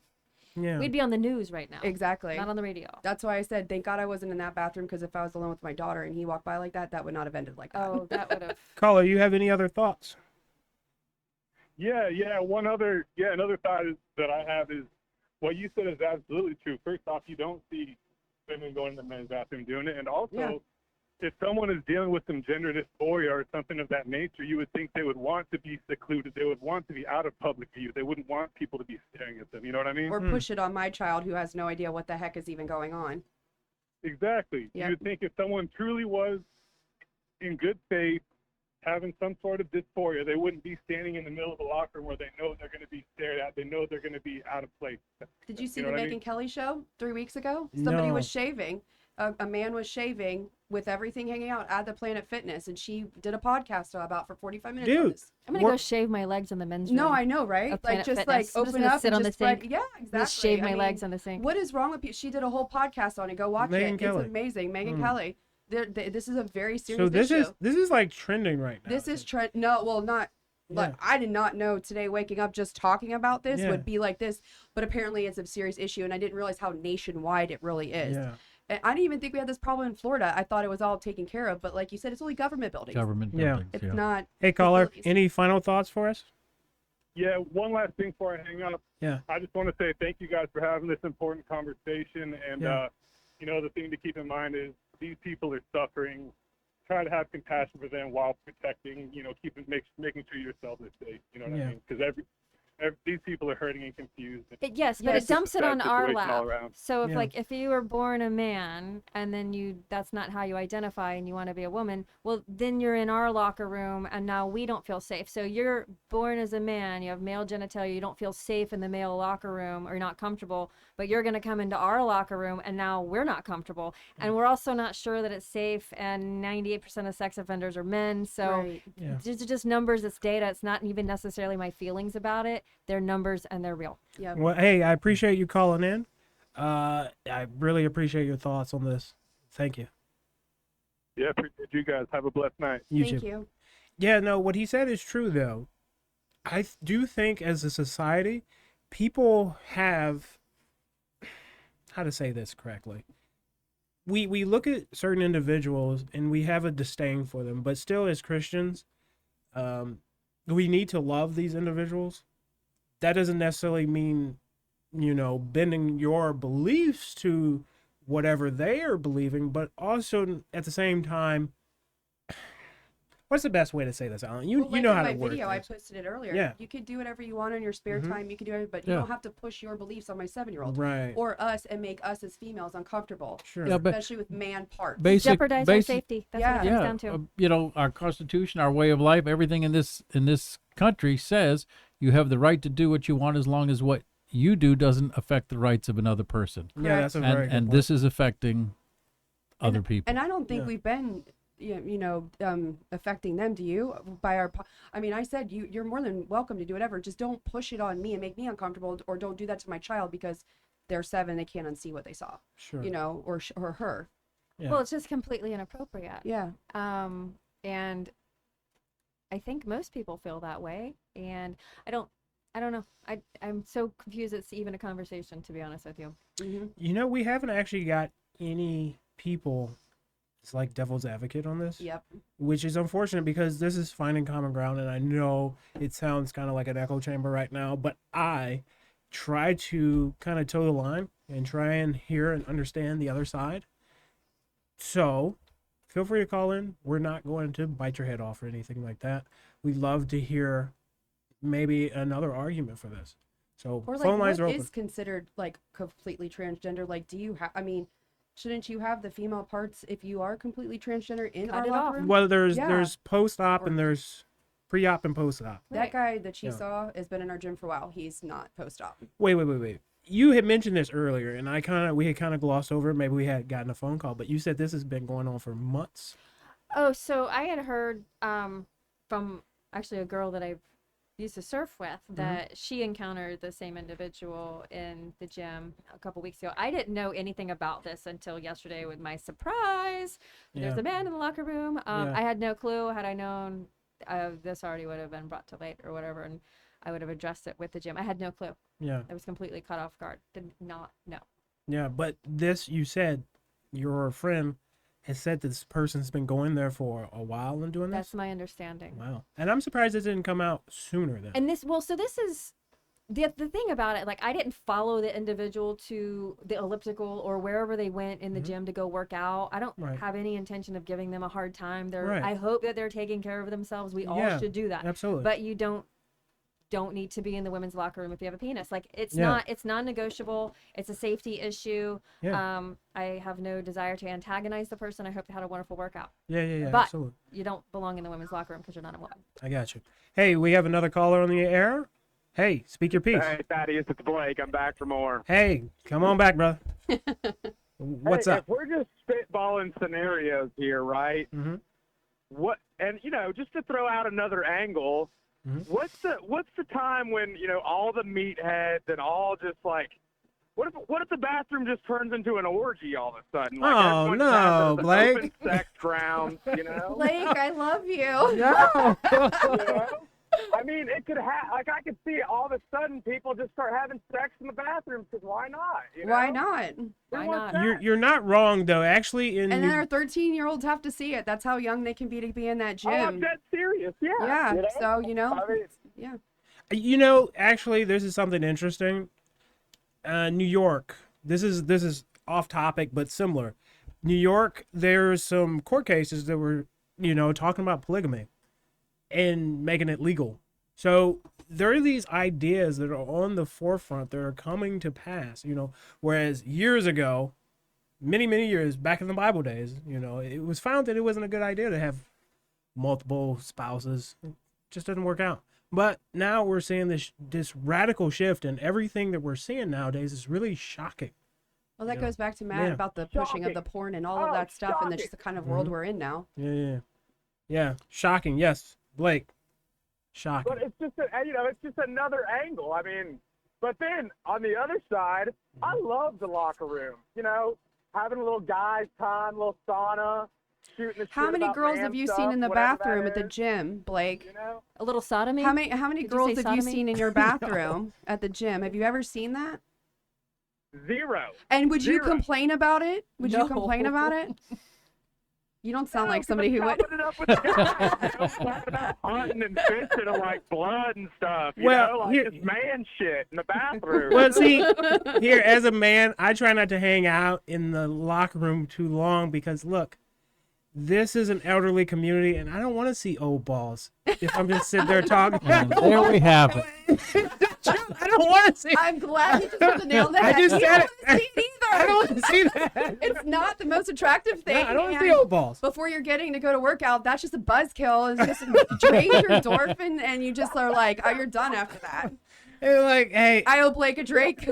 Yeah. We'd be on the news right now. exactly. Not on the radio. That's why I said thank God I wasn't in that bathroom, because if I was alone with my daughter and he walked by like that would not have ended like that. Oh, that would have. Caller, you have any other thoughts? Yeah. Another thought that I have is what you said is absolutely true. First off, you don't see women going to the men's bathroom doing it, and also, Yeah. if someone is dealing with some gender dysphoria or something of that nature, you would think they would want to be secluded. They would want to be out of public view. They wouldn't want people to be staring at them. You know what I mean? Or push it on my child who has no idea what the heck is even going on. Exactly. Yep. You would think if someone truly was in good faith, having some sort of dysphoria, they wouldn't be standing in the middle of a locker room where they know they're going to be stared at. They know they're going to be out of place. Did you see You know the what I Megyn mean? Kelly show 3 weeks ago? Somebody No. was shaving. A man was shaving with everything hanging out at the Planet Fitness, and she did a podcast about for 45 minutes. on Dude. this. I'm gonna What- go shave my legs in the men's room. No, I know, right? Of Like Planet just Fitness. like I'm just open gonna up sit and on the just spread. sink. Yeah, exactly. Just shave I my mean, legs on the sink. What is wrong with people? She did a whole podcast on it. Go watch Megyn it. Kelly. It's amazing. Megyn Kelly. This is a very serious So this issue. is like trending right now. This is no, well, not. Look, Yeah. I did not know today waking up just talking about this Yeah. would be like this, but apparently it's a serious issue, and I didn't realize how nationwide it really is. Yeah. And I didn't even think we had this problem in Florida. I thought it was all taken care of, but like you said, it's only government buildings. Government Yeah. buildings. It's yeah. not. Hey, caller, facilities. any final thoughts for us? Yeah, one last thing before I hang up. Yeah. I just want to say thank you guys for having this important conversation. And, Yeah. the thing to keep in mind is these people are suffering. Try to have compassion for them while protecting, making sure yourself is safe. You know what Yeah. I mean? Because these people are hurting and confused. Yes, but Yes. it dumps it on Bad our situation all lap. around. So Yeah. if you were born a man and then that's not how you identify and you want to be a woman, well, then you're in our locker room and now we don't feel safe. So you're born as a man, you have male genitalia, you don't feel safe in the male locker room or you're not comfortable, but you're going to come into our locker room and now we're not comfortable. And we're also not sure that it's safe, and 98% of sex offenders are men. So Right. Yeah. these are just numbers, it's data. It's not even necessarily my feelings about it. They're numbers and they're real. Yeah. Well, hey, I appreciate you calling in. I really appreciate your thoughts on this. Thank you. Yeah, appreciate you guys. Have a blessed night. You Thank too. you. Yeah, no, what he said is true, though. I do think as a society, people have, how to say this correctly? We look at certain individuals and we have a disdain for them, but still as Christians, we need to love these individuals. That doesn't necessarily mean, bending your beliefs to whatever they are believing, but also at the same time, What's the best way to say this, Alan? You Well, you know in how my to word video, I things. posted it earlier. Yeah. You could do whatever you want on your spare time. You can do it, but you Yeah. don't have to push your beliefs on my 7-year-old Right. or us and make us as females uncomfortable, Sure. Yeah, but especially with man parts. Jeopardize our safety. That's what it Yeah. comes down to. you know, our Constitution, our way of life, everything in this country says you have the right to do what you want as long as what you do doesn't affect the rights of another person. Yeah, that's a very good And point. this is affecting other people. And I don't think Yeah. we've been, affecting them. Do you? By our, I mean, I said you're more than welcome to do whatever. Just don't push it on me and make me uncomfortable, or don't do that to my child because they're 7, they can't unsee what they saw. Sure. Or her. Yeah. Well, it's just completely inappropriate. Yeah. And I think most people feel that way. And I don't know. I'm so confused. It's even a conversation, to be honest with you. Mm-hmm. You know, we haven't actually got any people. It's like devil's advocate on this. Yep. Which is unfortunate because this is finding common ground, and I know it sounds kind of like an echo chamber right now, but I try to kind of toe the line and try and hear and understand the other side. So feel free to call in. We're not going to bite your head off or anything like that. We'd love to hear maybe another argument for this. So Or phone like, lines are what open. is considered like completely transgender? Like, do you have? I mean, shouldn't you have the female parts if you are completely transgender in Cut our it locker off. room? Well, there's Yeah. post-op Or- and there's pre-op and post-op. That guy that she Yeah. saw has been in our gym for a while. He's not post-op. Wait. You had mentioned this earlier, and we had kind of glossed over it. Maybe we had gotten a phone call, but you said this has been going on for months. Oh, so I had heard from actually a girl that I used to surf with that she encountered the same individual in the gym a couple weeks ago. I didn't know anything about this until yesterday with my surprise. There's Yeah. a man in the locker room. Yeah. I had no clue. Had I known, this already would have been brought to light or whatever, and I would have addressed it with the gym. I had no clue. Yeah, I was completely caught off guard. Did not know. yeah. But this, you said, your friend has said this person's been going there for a while and doing this. That's my understanding. Wow. And I'm surprised it didn't come out sooner then. And this, well, so this is the thing about it. Like, I didn't follow the individual to the elliptical or wherever they went in the gym to go work out. I don't Right. have any intention of giving them a hard time. Right. I hope that they're taking care of themselves. We all Yeah, should do that. Absolutely. But you don't need to be in the women's locker room if you have a penis. Like, it's Yeah. it's non-negotiable. It's a safety issue. Yeah. I have no desire to antagonize the person. I hope they had a wonderful workout. yeah, but absolutely. you don't belong in the women's locker room because you're not a woman. I got you. Hey, we have another caller on the air. Hey, speak your piece. Hey, Thaddeus, it's Blake. I'm back for more. Hey, come on back, brother. What's Hey, up? If we're just spitballing scenarios here, right? Mm-hmm. What and just to throw out another angle, Mhm. what's the time when all the meatheads and all just like, what if the bathroom just turns into an orgy all of a sudden? Like, Oh, everyone no, has an Blake. open sex grounds, Blake, I love you. No. You know? I mean, it could I could see all of a sudden people just start having sex in the bathroom because why not? Why not? Why Who wants not? that? You're not wrong though. Actually, in And then New- our 13-year-olds have to see it. That's how young they can be to be in that Oh, I'm gym. dead serious. Yeah. Yeah. you know? So, I mean, yeah. actually, this is something interesting. New York. This is off topic but similar. New York. There's some court cases that were talking about polygamy and making it legal. So there are these ideas that are on the forefront that are coming to pass. Whereas years ago, many years back in the Bible days, it was found that it wasn't a good idea to have multiple spouses. It just didn't work out. But now we're seeing this radical shift, and everything that we're seeing nowadays is really shocking. Well, that Yeah. goes back to Matt Yeah. about the pushing of the porn and all of Oh, that stuff, and shocking. just the kind of world we're in now. Yeah. Shocking. Yes, Blake. Shocking. but it's just it's just another angle. I mean, but then on the other side, I love the locker room. Having a little guys' time, a little sauna, shooting the How shit many about girls man have you stuff, seen in the whatever that bathroom at the is, gym, Blake? A little sodomy? How many Did you girls say have you sodomy? seen in your bathroom at the gym? Have you ever seen that? Zero. And would you Zero. complain about it? Would you No. complain about it? You don't sound like somebody who would. Chopping it up with the guys, talking about hunting and fishing and like blood and stuff. Well, like here- just man shit in the bathroom. Well, see, here as a man, I try not to hang out in the locker room too long because look, this is an elderly community, and I don't want to see old balls if I'm just sitting there talking. And there we have it. I don't want to see. I'm glad you just hit the nail on the I head. just You said don't wanna see it I either. don't want to see that. It's not the most attractive thing. No, I don't want to see and old balls. Before you're getting to go to workout, that's just a buzzkill. It's just drains your endorphin, and you just are like, oh, you're done after that. They're like, hey, I owe Blake a drink.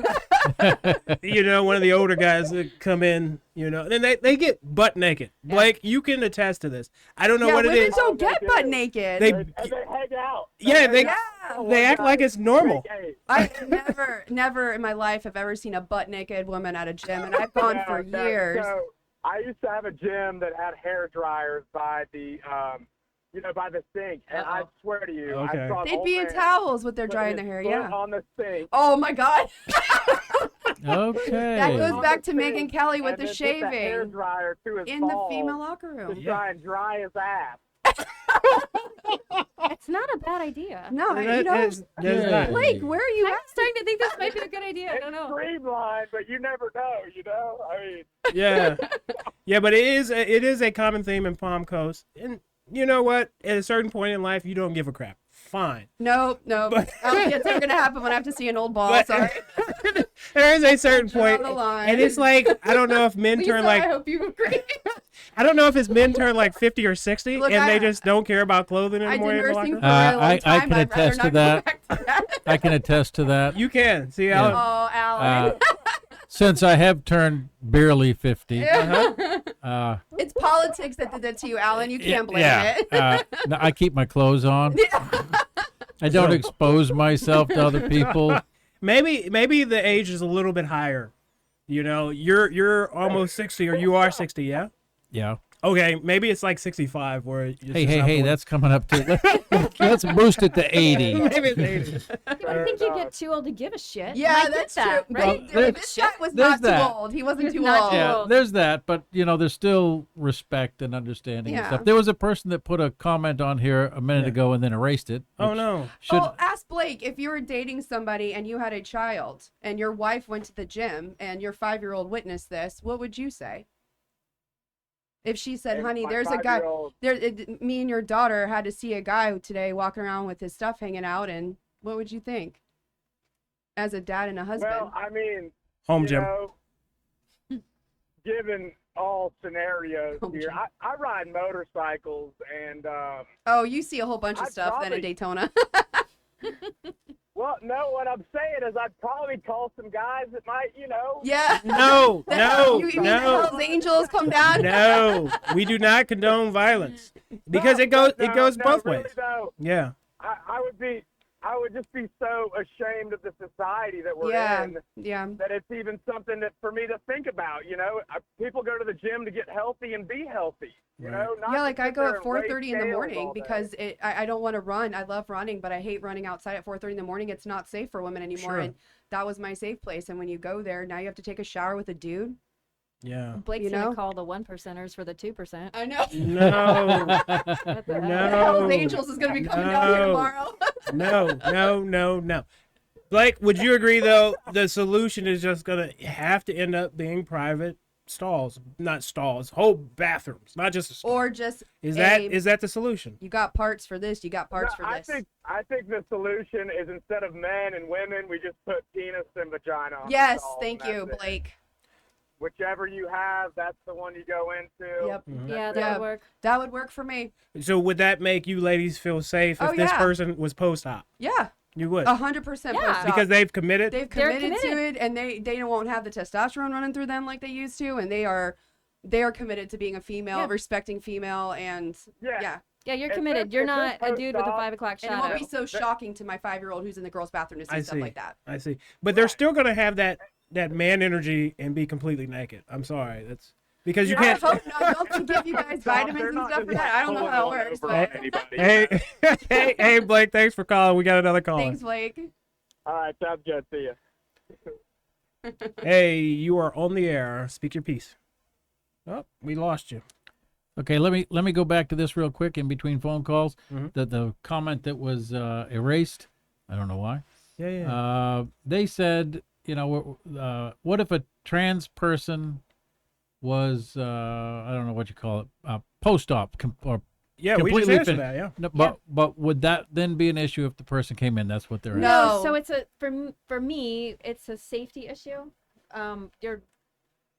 you know, one of the older guys that come in, you know, and they get butt naked. Blake, you can attest to this. I don't know Yeah, what it women is. don't get butt naked. They, And they hang out. yeah, they Yeah. they act like it's normal. Hey, I never in my life have ever seen a butt naked woman at a gym, and I've gone for no, years. So I used to have a gym that had hair dryers by the, by the sink, and I swear to you, Okay. I saw an They'd old be in man towels with their put drying his their hair. foot Yeah. on the sink. Oh my God. Okay. That goes on back the to Megan sink, Kelly with and the then put the hair shaving dryer to his in the balls female locker to room. try and dry his ass. It's not a bad idea. No, That you know, is- that's Yeah. not- Blake, where are you I'm at? starting to think this might be a good idea. I don't know. Streamlined, but you never know, I mean, Yeah, yeah, but it is a common theme in Palm Coast, and you know what? At a certain point in life, you don't give a crap. Fine. Nope. I don't think it's ever gonna happen when I have to see an old ball. But- Sorry. There is a certain Draw point, the line. and it's like I don't know if men Lisa, turn I like hope you agree. I don't know if it's men turn like 50 or 60, Look, and I- they just don't care about clothing I anymore. did in the nursing locker for room. a really long I time. can I'd rather attest to not go that. back to that. I can attest to that. You can see, Yeah. Alan. Oh, Alan. Since I have turned barely 50. It's politics that did that to you, Alan. You can't blame it. No, I keep my clothes on. I don't expose myself to other people. Maybe the age is a little bit higher. You know, you're almost 60, or you are 60, yeah? Yeah. Okay, maybe it's like 65 where it's Hey, just not hey, born. that's coming up to. Let's boost it to 80. Maybe it's 80. I think you get too old to give a shit. Yeah, I get that's that, true. right? Well, This guy was there's not that. too old. He wasn't He's too not old. too Yeah, old. there's that, but there's still respect and understanding and Yeah. stuff. There was a person that put a comment on here a minute ago and then erased it. Oh which no. Should, Oh, ask Blake, if you were dating somebody and you had a child and your wife went to the gym and your 5-year-old witnessed this, what would you say? If she said, And honey, my there's a guy, 5-year-old me and your daughter had to see a guy today walking around with his stuff hanging out, and what would you think? As a dad and a husband. Well, I mean, Home you gym. know, given all scenarios Home here, gym. I ride motorcycles, and Oh, you see a whole bunch of I'd stuff then probably- in Daytona. well, no, what I'm saying is I'd probably call some guys that might, Yeah. No, no, You mean the no, Hells Angels come down? no. We do not condone violence because No, it goes but it goes no, both really ways. though, Yeah. I would just be so ashamed of the society that we're Yeah. in Yeah. that it's even something that for me to think about. People go to the gym to get healthy and be healthy. Right. Not Yeah, to like I sit go there at and raise 4:30 in the scales morning all day. because I don't want to run. I love running, but I hate running outside at 4:30 in the morning. It's not safe for women anymore, Sure. and that was my safe place. And when you go there, now you have to take a shower with a dude. Yeah. Blake's You know? gonna call the 1%ers for the 2%. I know. No. What the hell? No. Hells Angels is gonna be coming down here No. tomorrow. No. Blake, would you agree though the solution is just gonna have to end up being private stalls, not stalls, whole bathrooms, not just a stall. Or just is a- that the solution? you got parts for this, you got parts for I this. think the solution is instead of men and women, we just put penis and vagina on the Yes, stalls, thank and you, that's it. Blake. Whichever you have, that's the one you go into. Yep. Yeah, that Yeah. would work. That would work for me. So would that make you ladies feel safe if Oh, this yeah. person was post-op? Yeah, You would 100% Yeah. post-op. because they've committed. They've They're committed to committed. it, and they won't have the testosterone running through them like they used to, and they are committed to being a female, Yeah. respecting female, and Yeah. Yeah, you're If committed. they're- You're if they're not a dude with a post-op, 5 o'clock and it won't shadow. be so shocking to my 5-year-old who's in the girls' bathroom to see I stuff see. like that. I see, but they're still gonna have that man energy and be completely naked. I'm sorry, that's because you I can't. hope not. Don't they give you guys vitamins and stuff for that? I don't know how it works, but Hey, hey, Blake, thanks for calling. We got another caller. thanks, Blake. All right, sounds good. See ya. Hey, you are on the air. Speak your piece. Oh, we lost you. Okay, let me go back to this real quick in between phone calls. Mhm. The comment that was erased, I don't know why. Yeah. They said, what if a trans person was I don't know what you call it, post-op or Yeah, we just completely answered fin- that. Yeah. No, but would that then be an issue if the person came in? That's what they're asking. No. So it's for me, it's a safety issue. You're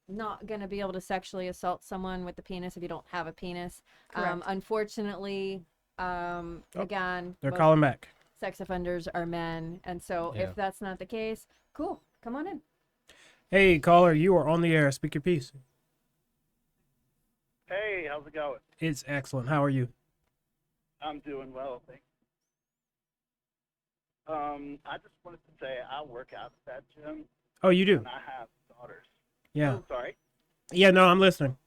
not going to be able to sexually assault someone with the penis if you don't have a penis. Correct. Unfortunately, again, They're most calling back. sex offenders are men, and so Yeah. if that's not the case, cool, come on in. Hey, caller, you are on the air. Speak your piece. Hey, how's it going? It's excellent. How are you? I'm doing well, thanks. I just wanted to say I work out at that gym, Oh, you do? and I have daughters. Yeah. Oh, sorry. Yeah, no, I'm listening.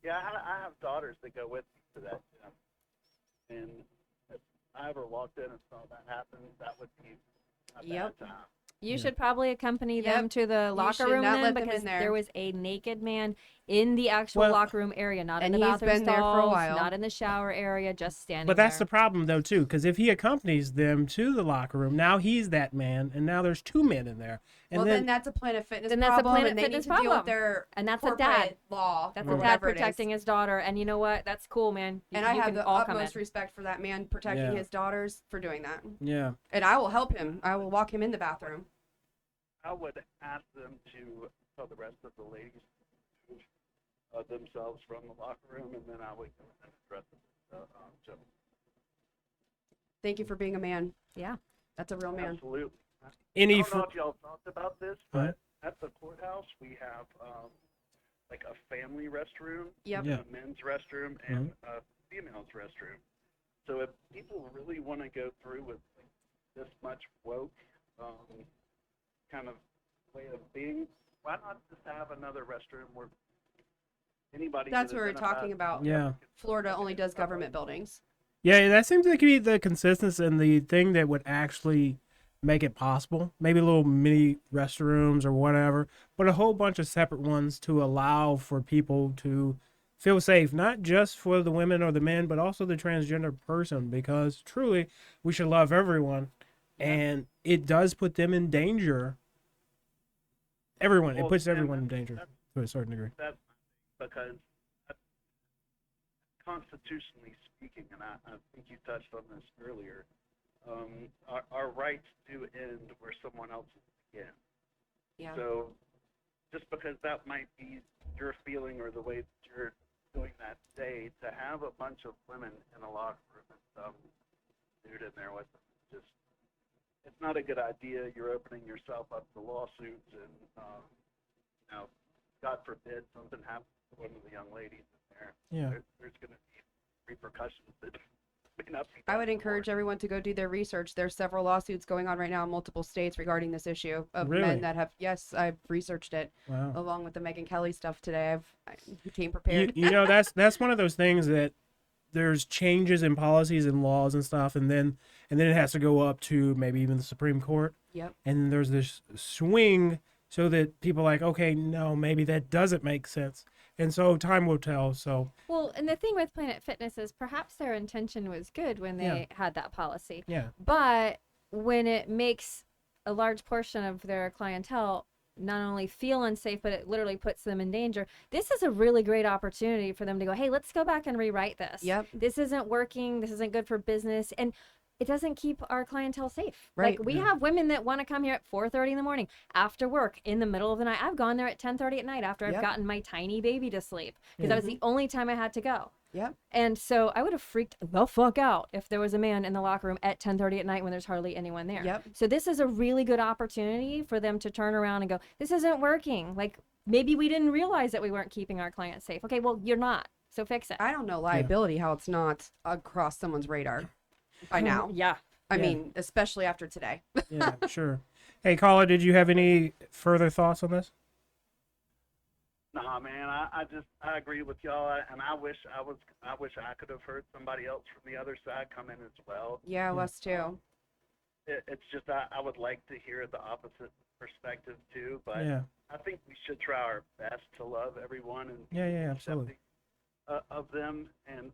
Yeah, I have daughters that go with me to that gym, and if I ever walked in and saw that happen, that would be a Yep. bad time. You should probably accompany them Yep. to the You locker should room not then, let them because in there. there was a naked man in the actual Well, locker room area, not in and the he's bathroom been there for a stalls, while. not in the shower area, just standing But that's there. the problem, though, too, because if he accompanies them to the locker room, now he's that man, and now there's two men in there. And Well, then, then that's a Planet Fitness Then that's a problem, Planet and they Fitness need to deal with problem. their And that's a corporate dad. law. That's or a dad whatever it is. protecting his daughter, and you know what? That's cool, man. And I You have can the all come utmost in. respect for that man protecting Yeah. his daughters for doing that. yeah. And I will help him. I will walk him in the bathroom. I would ask them to tell the rest of the ladies to remove themselves from the locker room, and then I would go and address the gym. Thank you for being a man. Yeah. That's a real man. Absolutely. Any I don't know if y'all talked about this, Uh-huh. but at the courthouse we have like a family restroom, Yep. Yeah. a men's restroom, and a female's restroom. So if people really want to go through with like, this much woke kind of way of being, why not just have another restroom where anybody? That's that what we're identifies- talking about. Yeah. Florida only does government buildings. Yeah, that seems to be the consistency and the thing that would actually make it possible. Maybe little mini restrooms or whatever, but a whole bunch of separate ones to allow for people to feel safe, not just for the women or the men, but also the transgender person, because truly we should love everyone. And it does put them in danger. Everyone, it Well, puts and everyone in that's- danger to a certain degree. That's because constitutionally speaking, and I think you touched on this earlier, our rights do end where someone else's begin. Yeah. So just because that might be your feeling or the way that you're doing that day, to have a bunch of women in a locker room and some dude in there with them, just it's not a good idea. You're opening yourself up to lawsuits, and God forbid something happens to one of the young ladies in there. Yeah. There's going to be repercussions that may not be. I would done encourage for. everyone to go do their research. There's several lawsuits going on right now in multiple states regarding this issue of Really? men that have. Yes, I've researched it Wow. along with the Megyn Kelly stuff today. I came You, prepared. you know, that's one of those things that there's changes in policies and laws and stuff, and then it has to go up to maybe even the Supreme Court. Yep. And there's this swing so that people are like, okay, no, maybe that doesn't make sense. And so time will tell. So Well, and the thing with Planet Fitness is perhaps their intention was good when they had that policy. yeah, But when it makes a large portion of their clientele not only feel unsafe, but it literally puts them in danger, this is a really great opportunity for them to go, hey, let's go back and rewrite this. Yep. This isn't working. This isn't good for business. And it doesn't keep our clientele safe. Right. Like we have women that want to come here at 4:30 in the morning after work in the middle of the night. I've gone there at 10:30 at night after I've Yep. gotten my tiny baby to sleep because that was the only time I had to go. Yep. And so I would have freaked the fuck out if there was a man in the locker room at 10:30 at night when there's hardly anyone there. Yep. So this is a really good opportunity for them to turn around and go, this isn't working. Like maybe we didn't realize that we weren't keeping our clients safe. Okay, well, you're not. So fix it. I don't know liability how it's not across someone's radar by now. Yeah. I Yeah. mean, especially after today. yeah, sure. Hey, caller, did you have any further thoughts on this? Nah, man, I agree with y'all, and I wish I could have heard somebody else from the other side come in as well. Yeah, us too. It's just I would like to hear the opposite perspective too, but Yeah, I think we should try our best to love everyone and yeah, absolutely. accepting, of them, and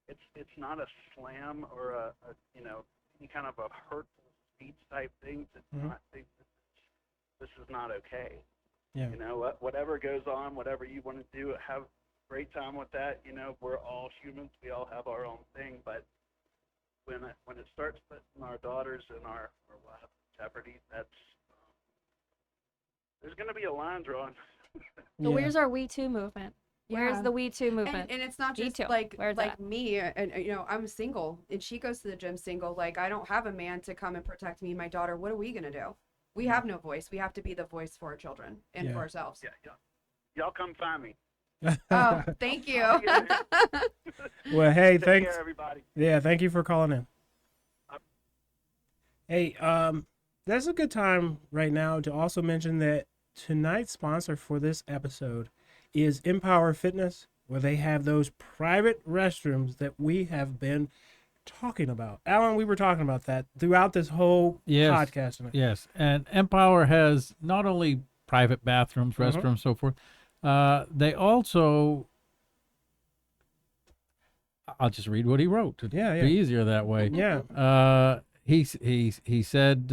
it's not a slam or a any kind of a hurtful speech type thing. It's not think this is not okay. Yeah. You know, whatever goes on, whatever you want to do, have great time with that. You know, we're all humans. We all have our own thing. But when it starts putting our daughters and our wives in jeopardy, there's going to be a line drawn. So where's our We Too movement? Where's Yeah. the We Too movement? And it's not Me just too. like Where's like that? me, and I'm single, and she goes to the gym single. Like, I don't have a man to come and protect me and my daughter. What are we gonna do? We have no voice. We have to be the voice for our children and for ourselves. Yeah. Y'all come find me. Oh, thank you. Well, hey, Take thanks. care, everybody. Yeah, thank you for calling in. Hey, that's a good time right now to also mention that tonight's sponsor for this episode is Empower Fitness, where they have those private restrooms that we have been talking about. Alan, we were talking about that throughout this whole podcast tonight. Yes, and Empower has not only private bathrooms, restrooms, so forth. They also, I'll just read what he wrote. It'd Yeah. be easier that way. Yeah. He said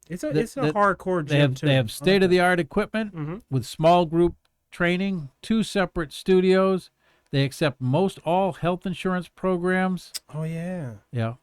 It's a hardcore gym too. they have state of the art equipment with small group training, 2 separate studios. They accept most all health insurance programs. Oh yeah. Yeah.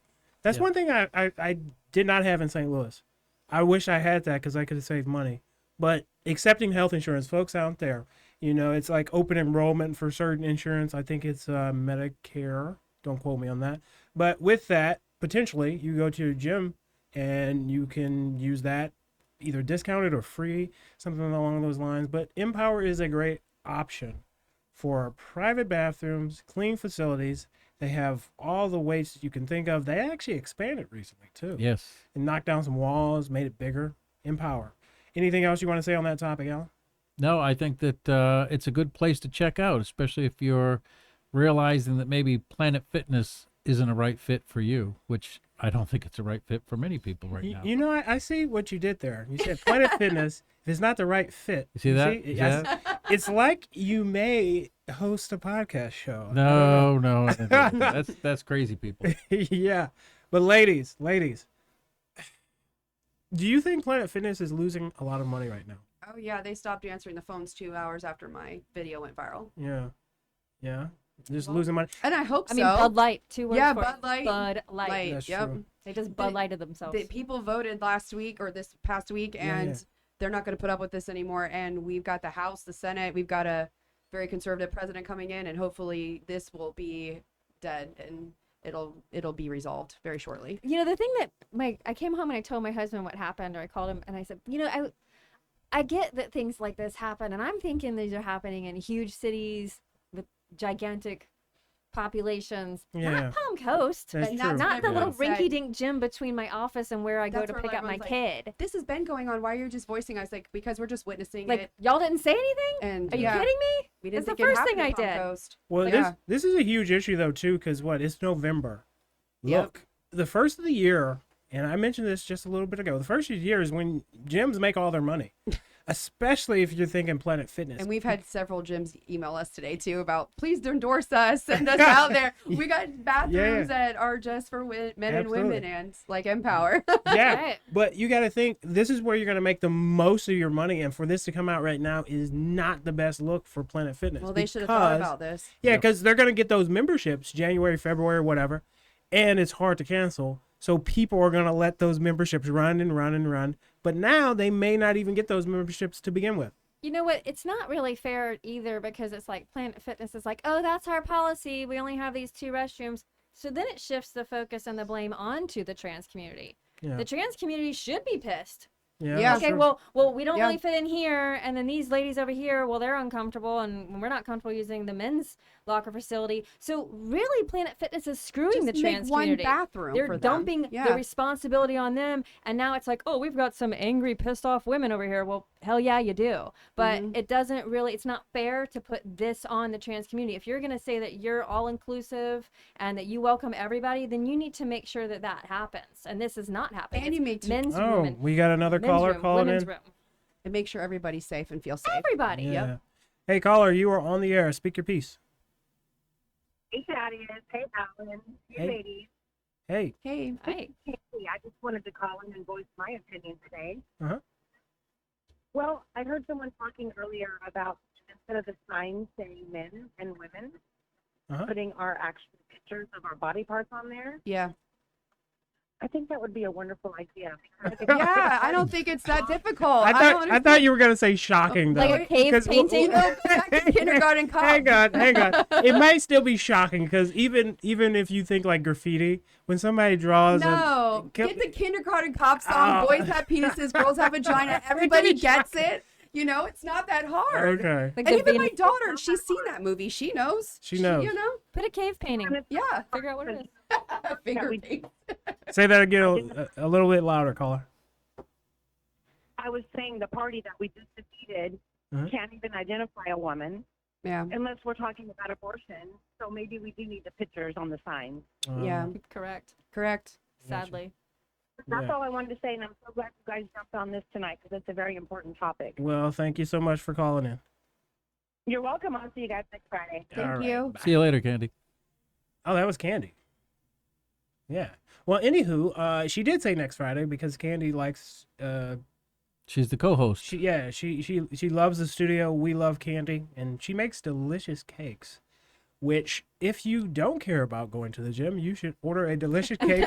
That's one thing I did not have in St. Louis. I wish I had that because I could have saved money. But accepting health insurance, folks out there, it's like open enrollment for certain insurance. I think it's Medicare. Don't quote me on that. But with that, potentially, you go to your gym and you can use that either discounted or free, something along those lines. But Empower is a great option for private bathrooms, clean facilities. They have all the weights you can think of. They actually expanded recently, too. Yes. And knocked down some walls, made it bigger. Empower. Anything else you want to say on that topic, Alan? No, I think that it's a good place to check out, especially if you're realizing that maybe Planet Fitness isn't a right fit for you, which I don't think it's a right fit for many people right now. I see what you did there. You said Planet Fitness is not the right fit. You see that? You see that? It's like you may host a podcast show. No, that's crazy people. Yeah, but ladies, do you think Planet Fitness is losing a lot of money right now? Oh yeah, they stopped answering the phones 2 hours after my video went viral. Yeah, just losing money. And I hope so. I mean, Bud Light, 2 words Yeah, for Bud it. Light. Bud Light. That's Yep. true. They just Bud Lighted themselves. The people voted last week or this past week, and they're not going to put up with this anymore. And we've got the House, the Senate. We've got a very conservative president coming in, and hopefully this will be dead and it'll be resolved very shortly. The thing that I came home and I told my husband what happened, or I called him and I said, I get that things like this happen, and I'm thinking these are happening in huge cities with gigantic populations, not Palm Coast, That's but true. not the little Everyone said. rinky-dink gym between my office and where I go That's to where pick up my everyone's like, kid. This has been going on. Why are you just voicing us? Like, because we're just witnessing Like, it. y'all didn't say anything? And Are you kidding me? We didn't It's the think it first thing happened I in Palm did. Coast. Well, Yeah. this is a huge issue though too, because it's November. Yep. Look, the first of the year, and I mentioned this just a little bit ago. The first of the year is when gyms make all their money, especially if you're thinking Planet Fitness. And we've had several gyms email us today too about please endorse us, send us out there. We got bathrooms that are just for men and women, and like Empower. Yeah, Right. but you got to think this is where you're going to make the most of your money, and for this to come out right now is not the best look for Planet Fitness. Well, they should have thought about this. Yeah, because they're going to get those memberships January, February, whatever, and it's hard to cancel. So people are going to let those memberships run and run and run. But now they may not even get those memberships to begin with. You know what? It's not really fair either, because it's like Planet Fitness is like, oh, that's our policy. We only have these 2 restrooms. So then it shifts the focus and the blame onto the trans community. Yeah. The trans community should be pissed. Yeah. Yeah. Okay, sure. well, we don't Yeah. really fit in here, and then these ladies over here, well, they're uncomfortable, and we're not comfortable using the men's locker facility. So really, Planet Fitness is screwing the Just trans make one community. bathroom They're for them. dumping the Yeah. responsibility on them, and now it's like, oh, we've got some angry, pissed off women over here. Well, hell yeah, you do. But it doesn't really, it's not fair to put this on the trans community. If you're going to say that you're all inclusive and that you welcome everybody, then you need to make sure that that happens. And this is not happening. And It's you need to- men's Oh, women, we got another men's caller room, calling women's in. room. And make sure everybody's safe and feel safe. Everybody. Yeah. Yep. Hey, caller, you are on the air. Speak your piece. Hey, Thaddeus. Hey, Alan. Hey, Hey. ladies. Hey. Hey. Right. Hey, I just wanted to call in and voice my opinion today. Uh-huh. Well, I heard someone talking earlier about instead of the sign saying men and women, Uh-huh. putting our actual pictures of our body parts on there. Yeah. I think that would be a wonderful idea. Yeah, I don't think it's that difficult. I thought you were gonna say shocking though. Like a cave 'Cause painting? You know, back to kindergarten cop. Hang on. It might still be shocking because even if you think like graffiti, when somebody draws No, get the kindergarten cop song. Oh. Boys have penises, girls have vagina. Everybody gets it. You know, it's not that hard. Okay. Like And the even my Venus- daughter, she's seen that movie. She knows. She knows. You know? Put a cave painting. Yeah. Figure out what it is. Finger we- paint. Say that again a little bit louder, caller. I was saying the party that we just defeated Uh-huh. can't even identify a woman Yeah. unless we're talking about abortion. So maybe we do need the pictures on the signs. Yeah. Correct. Correct. Sadly. That's Yeah. all I wanted to say, and I'm so glad you guys jumped on this tonight because it's a very important topic. Well, thank you so much for calling in. You're welcome. I'll see you guys next Friday. Thank All right, you. bye. See you later, Candy. Oh, that was Candy. Yeah. Well, anywho, she did say next Friday because Candy likes. She's the co-host. She loves the studio. We love Candy, and she makes delicious cakes. Which, if you don't care about going to the gym, you should order a delicious cake.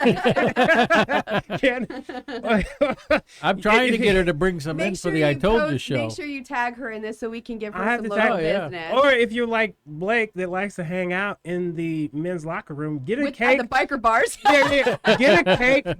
I'm trying to get her to bring some in for the I Told You show. Make sure you tag her in this so we can give I her have some to local tag- yeah. business. Or if you're like Blake that likes to hang out in the men's locker room, get a At cake. the biker bars. Yeah.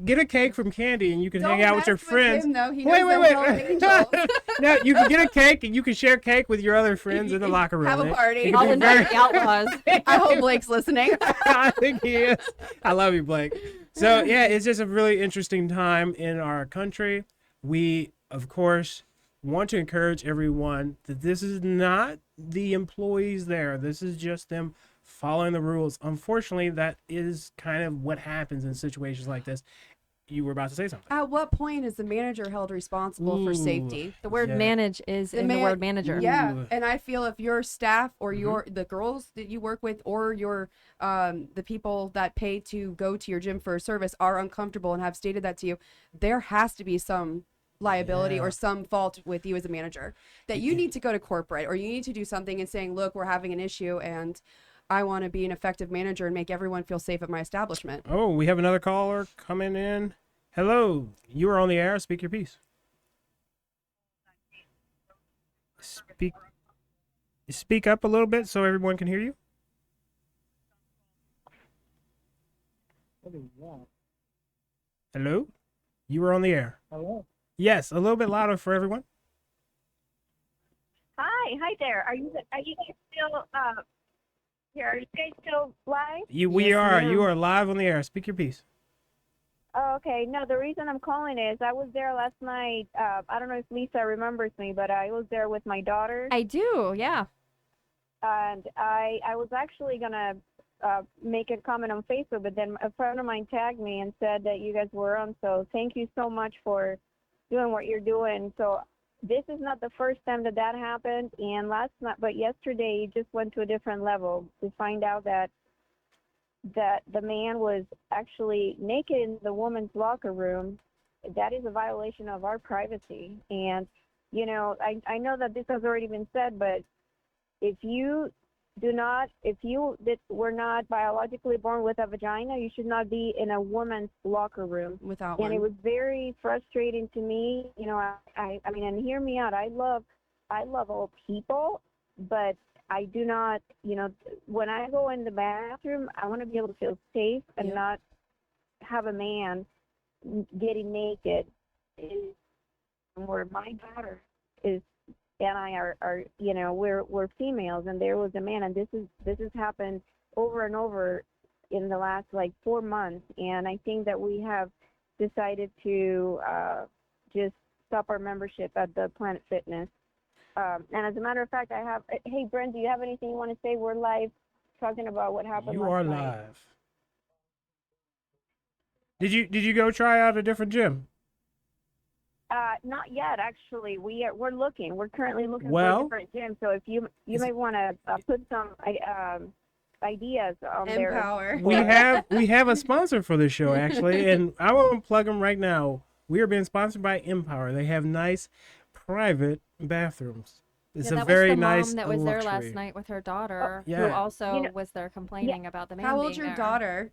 Get a cake from Candy, and you can hang Don't out with your mess friends. him, though. He Wait. knows them Hell's Angels. No, you can get a cake, and you can share cake with your other friends in the locker room. Have a It- party. it can I'll be invite the outlaws. I hope Blake's listening. I think he is. I love you, Blake. So yeah, it's just a really interesting time in our country. We, of course, want to encourage everyone that this is not the employees there. This is just them following the rules. Unfortunately, that is kind of what happens in situations like this. You were about to say something. At what point is the manager held responsible for Ooh. safety? The word Yeah. manage is in the word manager. Yeah, Ooh. and I feel if your staff or the girls that you work with or your the people that pay to go to your gym for a service are uncomfortable and have stated that to you, there has to be some liability or some fault with you as a manager that you need to go to corporate or you need to do something and saying, look, we're having an issue and I want to be an effective manager and make everyone feel safe at my establishment. Oh, we have another caller coming in. Hello, you are on the air. Speak your piece. Speak up a little bit so everyone can hear you. Hello, you are on the air. Hello. Yes, a little bit louder for everyone. Hi there. Are you guys still here? Are you guys still live? We Yes, are. ma'am. You are live on the air. Speak your piece. Oh, okay. No, the reason I'm calling is I was there last night. I don't know if Lisa remembers me, but I was there with my daughters, I do, yeah. and I was actually gonna make a comment on Facebook, but then a friend of mine tagged me and said that you guys were on. So thank you so much for doing what you're doing. So this is not the first time that happened, and last night, but yesterday it just went to a different level to find out that the man was actually naked in the woman's locker room. That is a violation of our privacy. And, you know, I know that this has already been said, but if you were not biologically born with a vagina, you should not be in a woman's locker room. Without And one. it was very frustrating to me. You know, I mean, and hear me out. I love all people, but I do not, you know, when I go in the bathroom, I want to be able to feel safe and not have a man getting naked. Where my daughter is and I are you know, we're females, and there was a man, and this has happened over and over in the last like 4 months, and I think that we have decided to just stop our membership at the Planet Fitness. And as a matter of fact, hey, Brent, do you have anything you want to say? We're live talking about what happened You last are night. live. Did you go try out a different gym? Not yet, actually. We're looking. We're currently looking Well- for a different gym. So if you may want to put some ideas on there. Empower. We have a sponsor for this show actually, and I want to plug them right now. We are being sponsored by Empower. They have nice private bathrooms It's Yeah, a that very was the nice mom that was there luxury. last night with her daughter, who yeah. also You know- was there complaining about the man How old's being your there. daughter?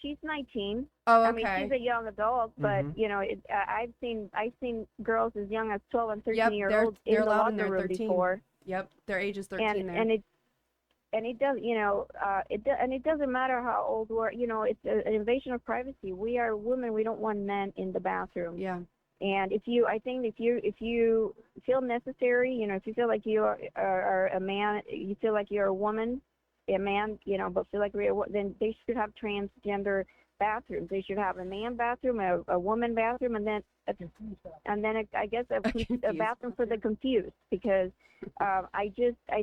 She's 19. Oh, I mean, okay. she's a young adult, but Mhm. you know, I've seen girls as young as 12 and 13 Yep, year they're olds they're in the allowed in locker their room 13. before, Yep, their age is 13 there. and it does, you know, it doesn't matter how old we're, you know, it's an invasion of privacy. We are women. We don't want men in the bathroom. Yeah. And I think if you feel necessary, you know, if you feel like you are a man, you feel like you're a woman, a man, you know, but feel like then they should have transgender bathrooms. They should have a man bathroom, a woman bathroom, and then I guess a confused bathroom for the confused. Because I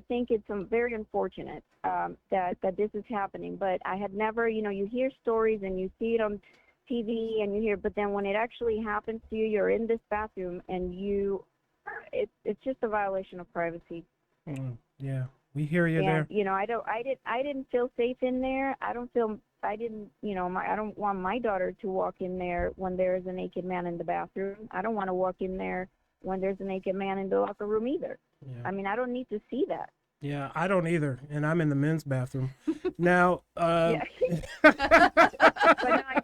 think it's very unfortunate that this is happening. But I had never, you know, you hear stories and you see it on TV and you hear, but then when it actually happens to you, you're in this bathroom and it's just a violation of privacy. Yeah, we hear you And there. you know, I didn't feel safe in there. I don't want my daughter to walk in there when there is a naked man in the bathroom. I don't want to walk in there when there's a naked man in the locker room either. Yeah. I mean, I don't need to see that. Yeah, I don't either, and I'm in the men's bathroom. Now, Yeah. But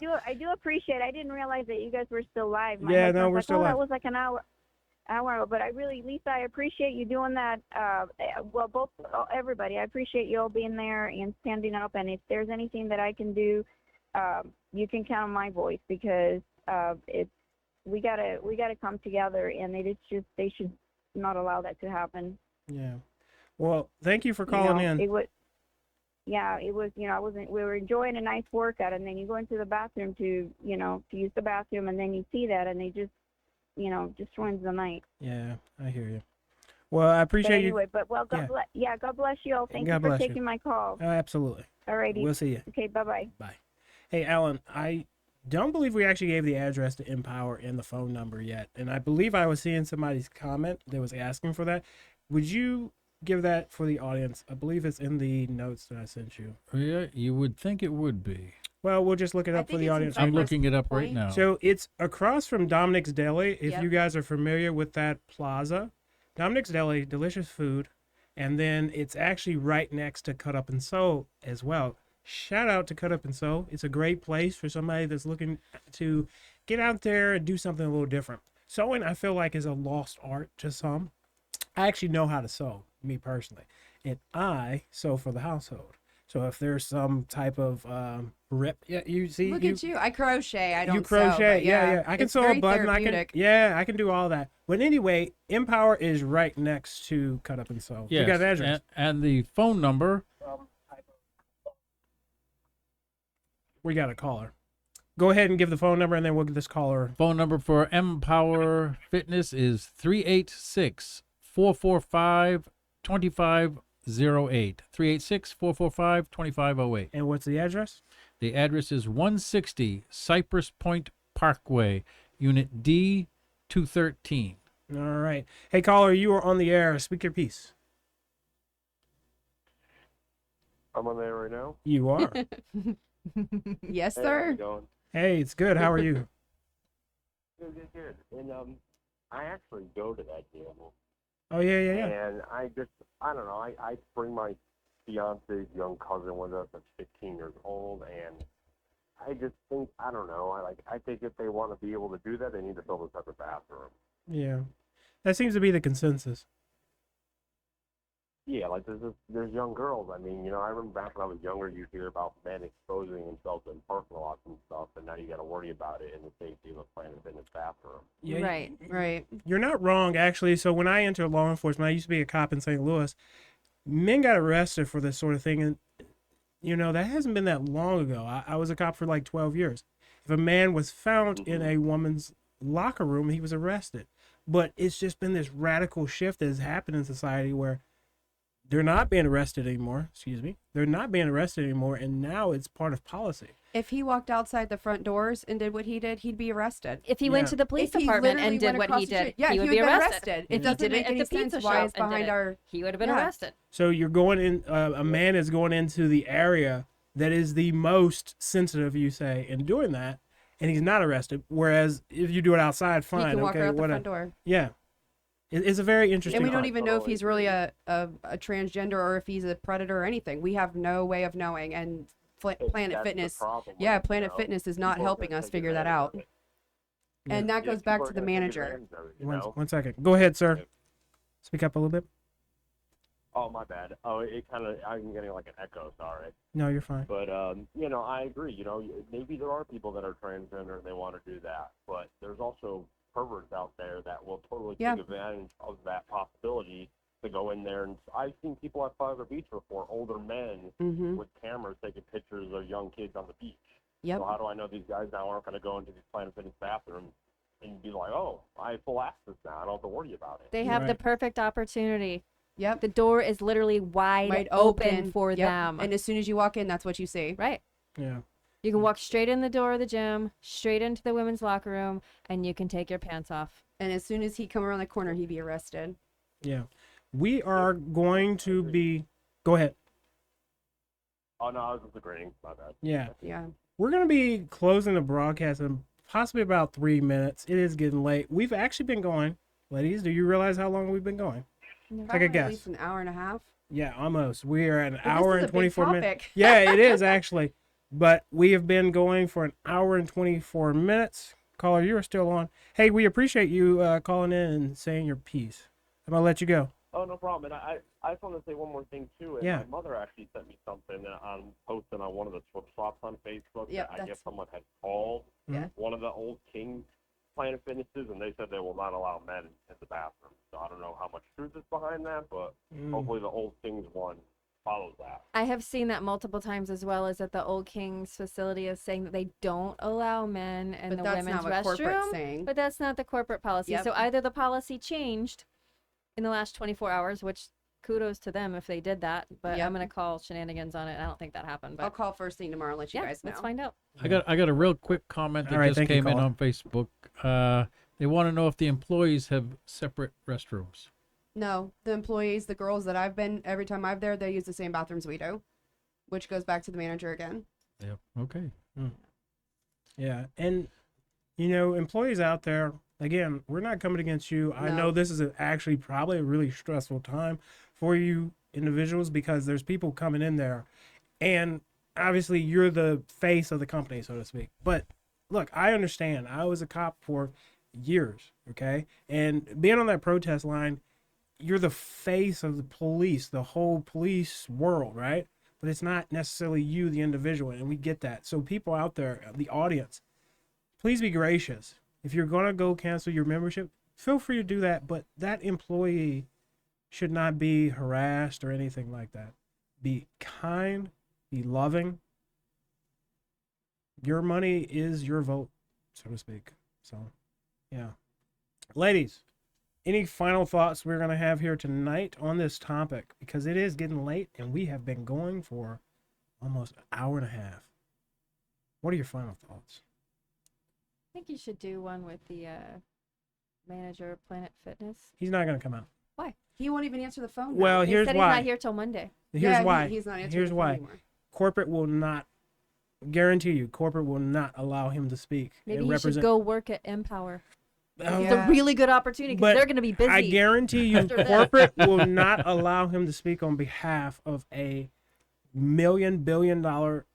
no, I do appreciate. I didn't realize that you guys were still live. My Yeah, husband no, was we're like, still oh, live. that was like an hour. But I really, Lisa, I appreciate you doing that. Well, everybody, I appreciate you all being there and standing up. And if there's anything that I can do, you can count on my voice, because we gotta come together, and they should not allow that to happen. yeah. Well, thank you for calling in. It was, you know, we were enjoying a nice workout, and then you go into the bathroom to use the bathroom, and then you see that, and they just ruins the night. Yeah, I hear you. Well, I But appreciate anyway, God Yeah. bless. Yeah, God bless you all. Thank God you for bless you. taking my call. you. Absolutely. Alrighty. We'll see you. Okay, bye-bye. Bye. Hey, Alan, I don't believe we actually gave the address to Empower and the phone number yet. And I believe I was seeing somebody's comment that was asking for that. Would you give that for the audience? I believe it's in the notes that I sent you. Yeah, you would think it would be. Well, we'll just look it I up for think the it's in audience. I'm Cypress looking it up right Point. now. So it's across from Dominic's Deli. If Yep. you guys are familiar with that plaza, Dominic's Deli, delicious food. And then it's actually right next to Cut Up and Sew as well. Shout out to Cut Up and Sew. It's a great place for somebody that's looking to get out there and do something a little different. Sewing, I feel like, is a lost art to some. I actually know how to sew, me personally. And I sew for the household. So if there's some type of rip, yeah, you see, Look at you. I crochet. I don't you crochet, sew, but yeah. I can it's sew a very button. therapeutic. I can do all that. But anyway, Empower is right next to Cut Up and Sew. You Yes, got the address. and the phone number. We got a caller. Go ahead and give the phone number, and then we'll get this caller. Phone number for Empower Fitness is 386-445-2508. 386-445-2508. And what's the address? The address is 160 Cypress Point Parkway, Unit D 213. All right. Hey, caller, you are on the air. Speak your piece. I'm on there right now. You are. Yes, Hey, how you sir. going? Hey, it's good. How are you? Good. And I actually go to that gym. Oh, yeah. And I don't know, I bring my fiance's young cousin with us that's 15 years old, and I just think, I don't know, I think if they want to be able to do that, they need to build a separate bathroom. Yeah. That seems to be the consensus. Yeah, like there's young girls. I mean, I remember back when I was younger, you'd hear about men exposing themselves in parking lots and stuff, and now you got to worry about it in the safety of a Planet Fitness bathroom. Yeah, Right. You're not wrong, actually. So when I entered law enforcement, I used to be a cop in St. Louis. Men got arrested for this sort of thing, and that hasn't been that long ago. I was a cop for like 12 years. If a man was found in a woman's locker room, he was arrested. But it's just been this radical shift that has happened in society where they're not being arrested anymore. They're not being arrested anymore, and now it's part of policy. If he walked outside the front doors and did what he did, he'd be arrested. If he went to the police If he department literally and did went what across he the street, did, he would would be been arrested. It If he doesn't did make it at any the sense pizza why shop it's and did behind it, our. he would have been Yeah. arrested. So you're going in, a man is going into the area that is the most sensitive, you say, in doing that, and he's not arrested. Whereas if you do it outside, He fine, can walk okay, out the whatever. front door. Yeah. It's a very interesting. And we don't thought. even know if he's really a transgender or if he's a predator or anything. We have no way of knowing. And Planet That's the Fitness, problem with yeah, it, Planet Fitness is not People are helping gonna us take figure that advantage out. of it. And that Yeah, goes back people to are the gonna take manager. advantage of it, you One, know? 1 second. Go ahead, sir. Yeah. Speak up a little bit. Oh, my bad. Oh, it kind of, I'm getting like an echo, sorry. No, you're fine. But, you know, I agree. You know, maybe there are people that are transgender and they want to do that. But there's also perverts out there that will totally Yeah. take advantage of that possibility to go in there. And I've seen people at Flagler Beach before, older men with cameras taking pictures of young kids on the beach. Yep. So how do I know these guys now aren't going to go into these Planet Fitness bathrooms and be like, oh, I have full access now. I don't have to worry about it. They have the perfect opportunity. Yep. The door is literally wide open for them. And as soon as you walk in, that's what you see. Right. Yeah. You can walk straight in the door of the gym, straight into the women's locker room, and you can take your pants off. And as soon as he come around the corner, he'd be arrested. Yeah. We are going to be. Go ahead. Oh, no, I was just agreeing. My bad. Yeah. Yeah. We're going to be closing the broadcast in possibly about 3 minutes. It is getting late. We've actually been going. Ladies, do you realize how long we've been going? Take Probably a guess. At least an hour and a half. Yeah, almost. We are at an Well, this hour is and a big 24 minutes. topic. Yeah, it is actually. But we have been going for an hour and 24 minutes. Caller, you are still on. Hey, we appreciate you calling in and saying your piece. I'm going to let you go. Oh, no problem. And I just want to say one more thing, too. And Yeah. my mother actually sent me something on posting on one of the flip flops on Facebook. Yep, that I guess someone had called Yeah. one of the old King Planet Fitnesses, and they said they will not allow men in the bathroom. So I don't know how much truth is behind that, but hopefully the old Kings one follows that. I have seen that multiple times, as well as at the Old Kings facility, is saying that they don't allow men in But the that's women's not what corporate's restroom. saying. But that's not the corporate policy. Yep. So either the policy changed in the last 24 hours, which kudos to them if they did that. But Yep. I'm going to call shenanigans on it. I don't think that happened. But I'll call first thing tomorrow and let you guys know. let's find out. I got a real quick comment that All right, just thank you, came in caller. on Facebook. They want to know if the employees have separate restrooms. No, the employees, the girls that I've been, every time I've there, they use the same bathrooms we do, which goes back to the manager again. Yep. Okay. Yeah. And, you know, employees out there, again, we're not coming against you. I know this is actually probably a really stressful time for you individuals because there's people coming in there. And obviously, you're the face of the company, so to speak. But look, I understand. I was a cop for years, okay? And being on that protest line, you're the face of the police, the whole police world, right? But it's not necessarily you, the individual, and we get that. So people out there, the audience, please be gracious. If you're going to go cancel your membership, feel free to do that, but that employee should not be harassed or anything like that. Be kind, be loving. Your money is your vote, so to speak. So, yeah. Ladies, any final thoughts we're going to have here tonight on this topic? Because it is getting late and we have been going for almost an hour and a half. What are your final thoughts? I think you should do one with the manager of Planet Fitness. He's not going to come out. Why? He won't even answer the phone. now. Well, He here's said why. he's not here till Monday. Here's why. He's not answering Here's the phone why. anymore. Corporate will not, guarantee you, corporate will not allow him to speak. Maybe and you represent. should go work at Empower. Oh, It's a really good opportunity because But they're going to be busy. I guarantee you, after this. corporate will not allow him to speak on behalf of a billion-dollar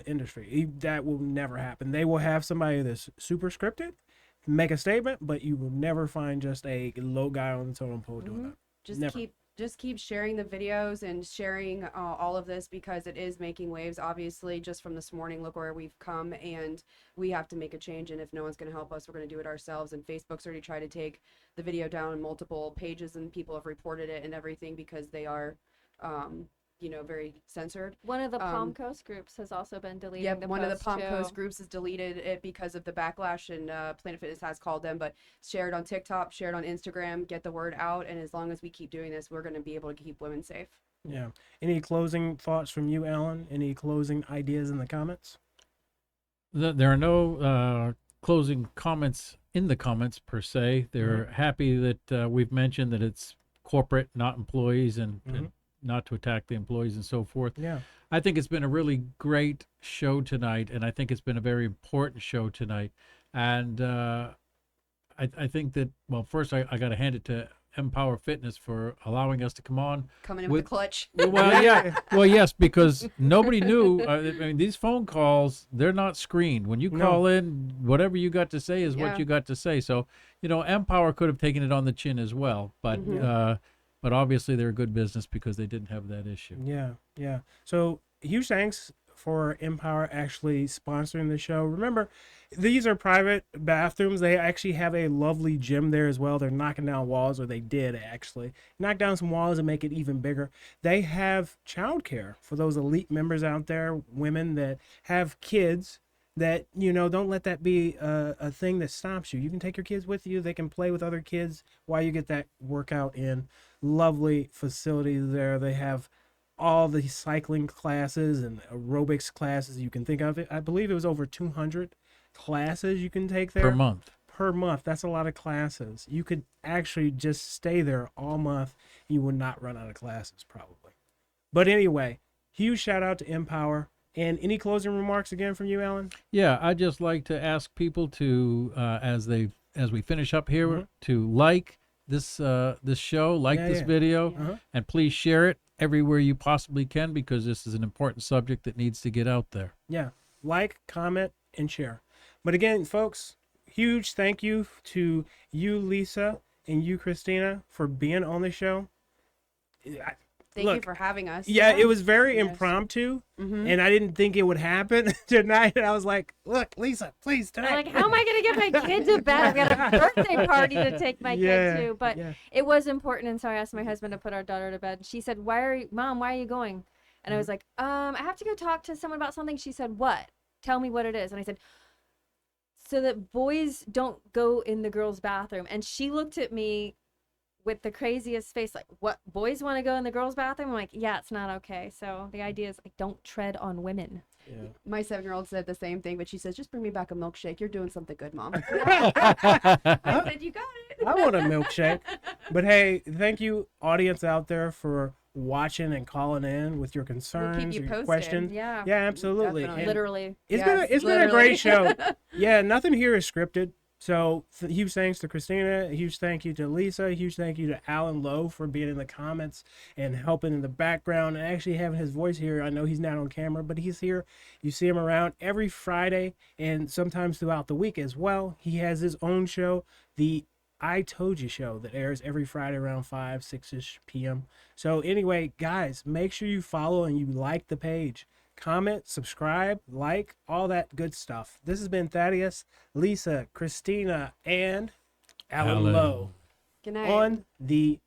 industry. That will never happen. They will have somebody that's super scripted, make a statement, but you will never find just a low guy on the totem pole doing that. Just Never. keep sharing the videos and sharing all of this because it is making waves. Obviously, just from this morning, look where we've come, and we have to make a change. And if no one's going to help us, we're going to do it ourselves. And Facebook's already tried to take the video down in multiple pages, and people have reported it and everything because they are, very censored. One of the Palm Coast groups has also been deleting Yep, the one of the post, Palm too. Coast groups has deleted it because of the backlash, and Planet Fitness has called them, but share it on TikTok, share it on Instagram, get the word out, and as long as we keep doing this, we're going to be able to keep women safe. Yeah. Any closing thoughts from you, Alan? Any closing ideas in the comments? There are no closing comments in the comments per se. They're happy that we've mentioned that it's corporate, not employees, and not to attack the employees and so forth. Yeah. I think it's been a really great show tonight, and I think it's been a very important show tonight. And I think that, well, first I got to hand it to Empower Fitness for allowing us to come on. Coming in with- with the clutch. Well, yeah. Well, yes, because nobody knew. I mean, these phone calls, they're not screened. When you No. call in, whatever you got to say is Yeah. what you got to say. So, Empower could have taken it on the chin as well. But but obviously they're a good business because they didn't have that issue. Yeah. So huge thanks for Empower actually sponsoring the show. Remember, these are private bathrooms. They actually have a lovely gym there as well. They're knocking down walls, or they did actually knock down some walls and make it even bigger. They have childcare for those elite members out there, women that have kids that, don't let that be a thing that stops you. You can take your kids with you. They can play with other kids while you get that workout in. Lovely facilities there. They have all the cycling classes and aerobics classes you can think of. It. I believe it was over 200 classes you can take there. Per month. Per month. That's a lot of classes. You could actually just stay there all month. You would not run out of classes probably. But anyway, huge shout out to Empower. And any closing remarks again from you, Alan? Yeah, I'd just like to ask people to, as we finish up here, to like this show, this video, and please share it everywhere you possibly can, because this is an important subject that needs to get out there. Yeah, like, comment, and share. But again, folks, huge thank you to you, Lisa, and you, Christina, for being on the show. Thank you for having us. Yeah, it was very impromptu, and I didn't think it would happen tonight. And I was like, "Look, Lisa, please tonight." I'm like, how am I going to get my kid to bed? I've got a birthday party to take my kid to. But it was important, and so I asked my husband to put our daughter to bed. She said, Mom, why are you going? And I was like, I have to go talk to someone about something. She said, what? Tell me what it is. And I said, so that boys don't go in the girls' bathroom. And she looked at me with the craziest face, like, what, boys want to go in the girls' bathroom? I'm like, yeah, it's not okay. So the idea is, like, don't tread on women. Yeah. My 7-year-old said the same thing, but she says, just bring me back a milkshake. You're doing something good, Mom. I said, you got it. I want a milkshake. But hey, thank you, audience out there, for watching and calling in with your concerns, We'll keep you your posted. questions. Yeah, absolutely. definitely. And Literally. It's been a great show. Yeah, nothing here is scripted. So huge thanks to Christina, a huge thank you to Lisa, a huge thank you to Alan Lowe for being in the comments and helping in the background and actually having his voice here. I know he's not on camera, but he's here. You see him around every Friday and sometimes throughout the week as well. He has his own show, the I Told You show, that airs every Friday around 5, 6-ish p.m. So anyway, guys, make sure you follow and you like the page. Comment, subscribe, like, all that good stuff. This has been Thaddeus, Lisa, Christina, and Alan Lowe. Good night. On the...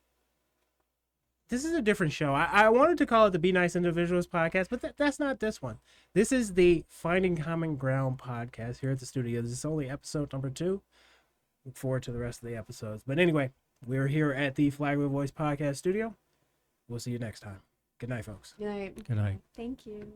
This is a different show. I wanted to call it the Be Nice Individuals podcast, but that's not this one. This is the Finding Common Ground podcast here at the studio. This is only episode number 2. Look forward to the rest of the episodes. But anyway, we're here at the Flagler Voice podcast studio. We'll see you next time. Good night, folks. Good night. Good night. Thank you.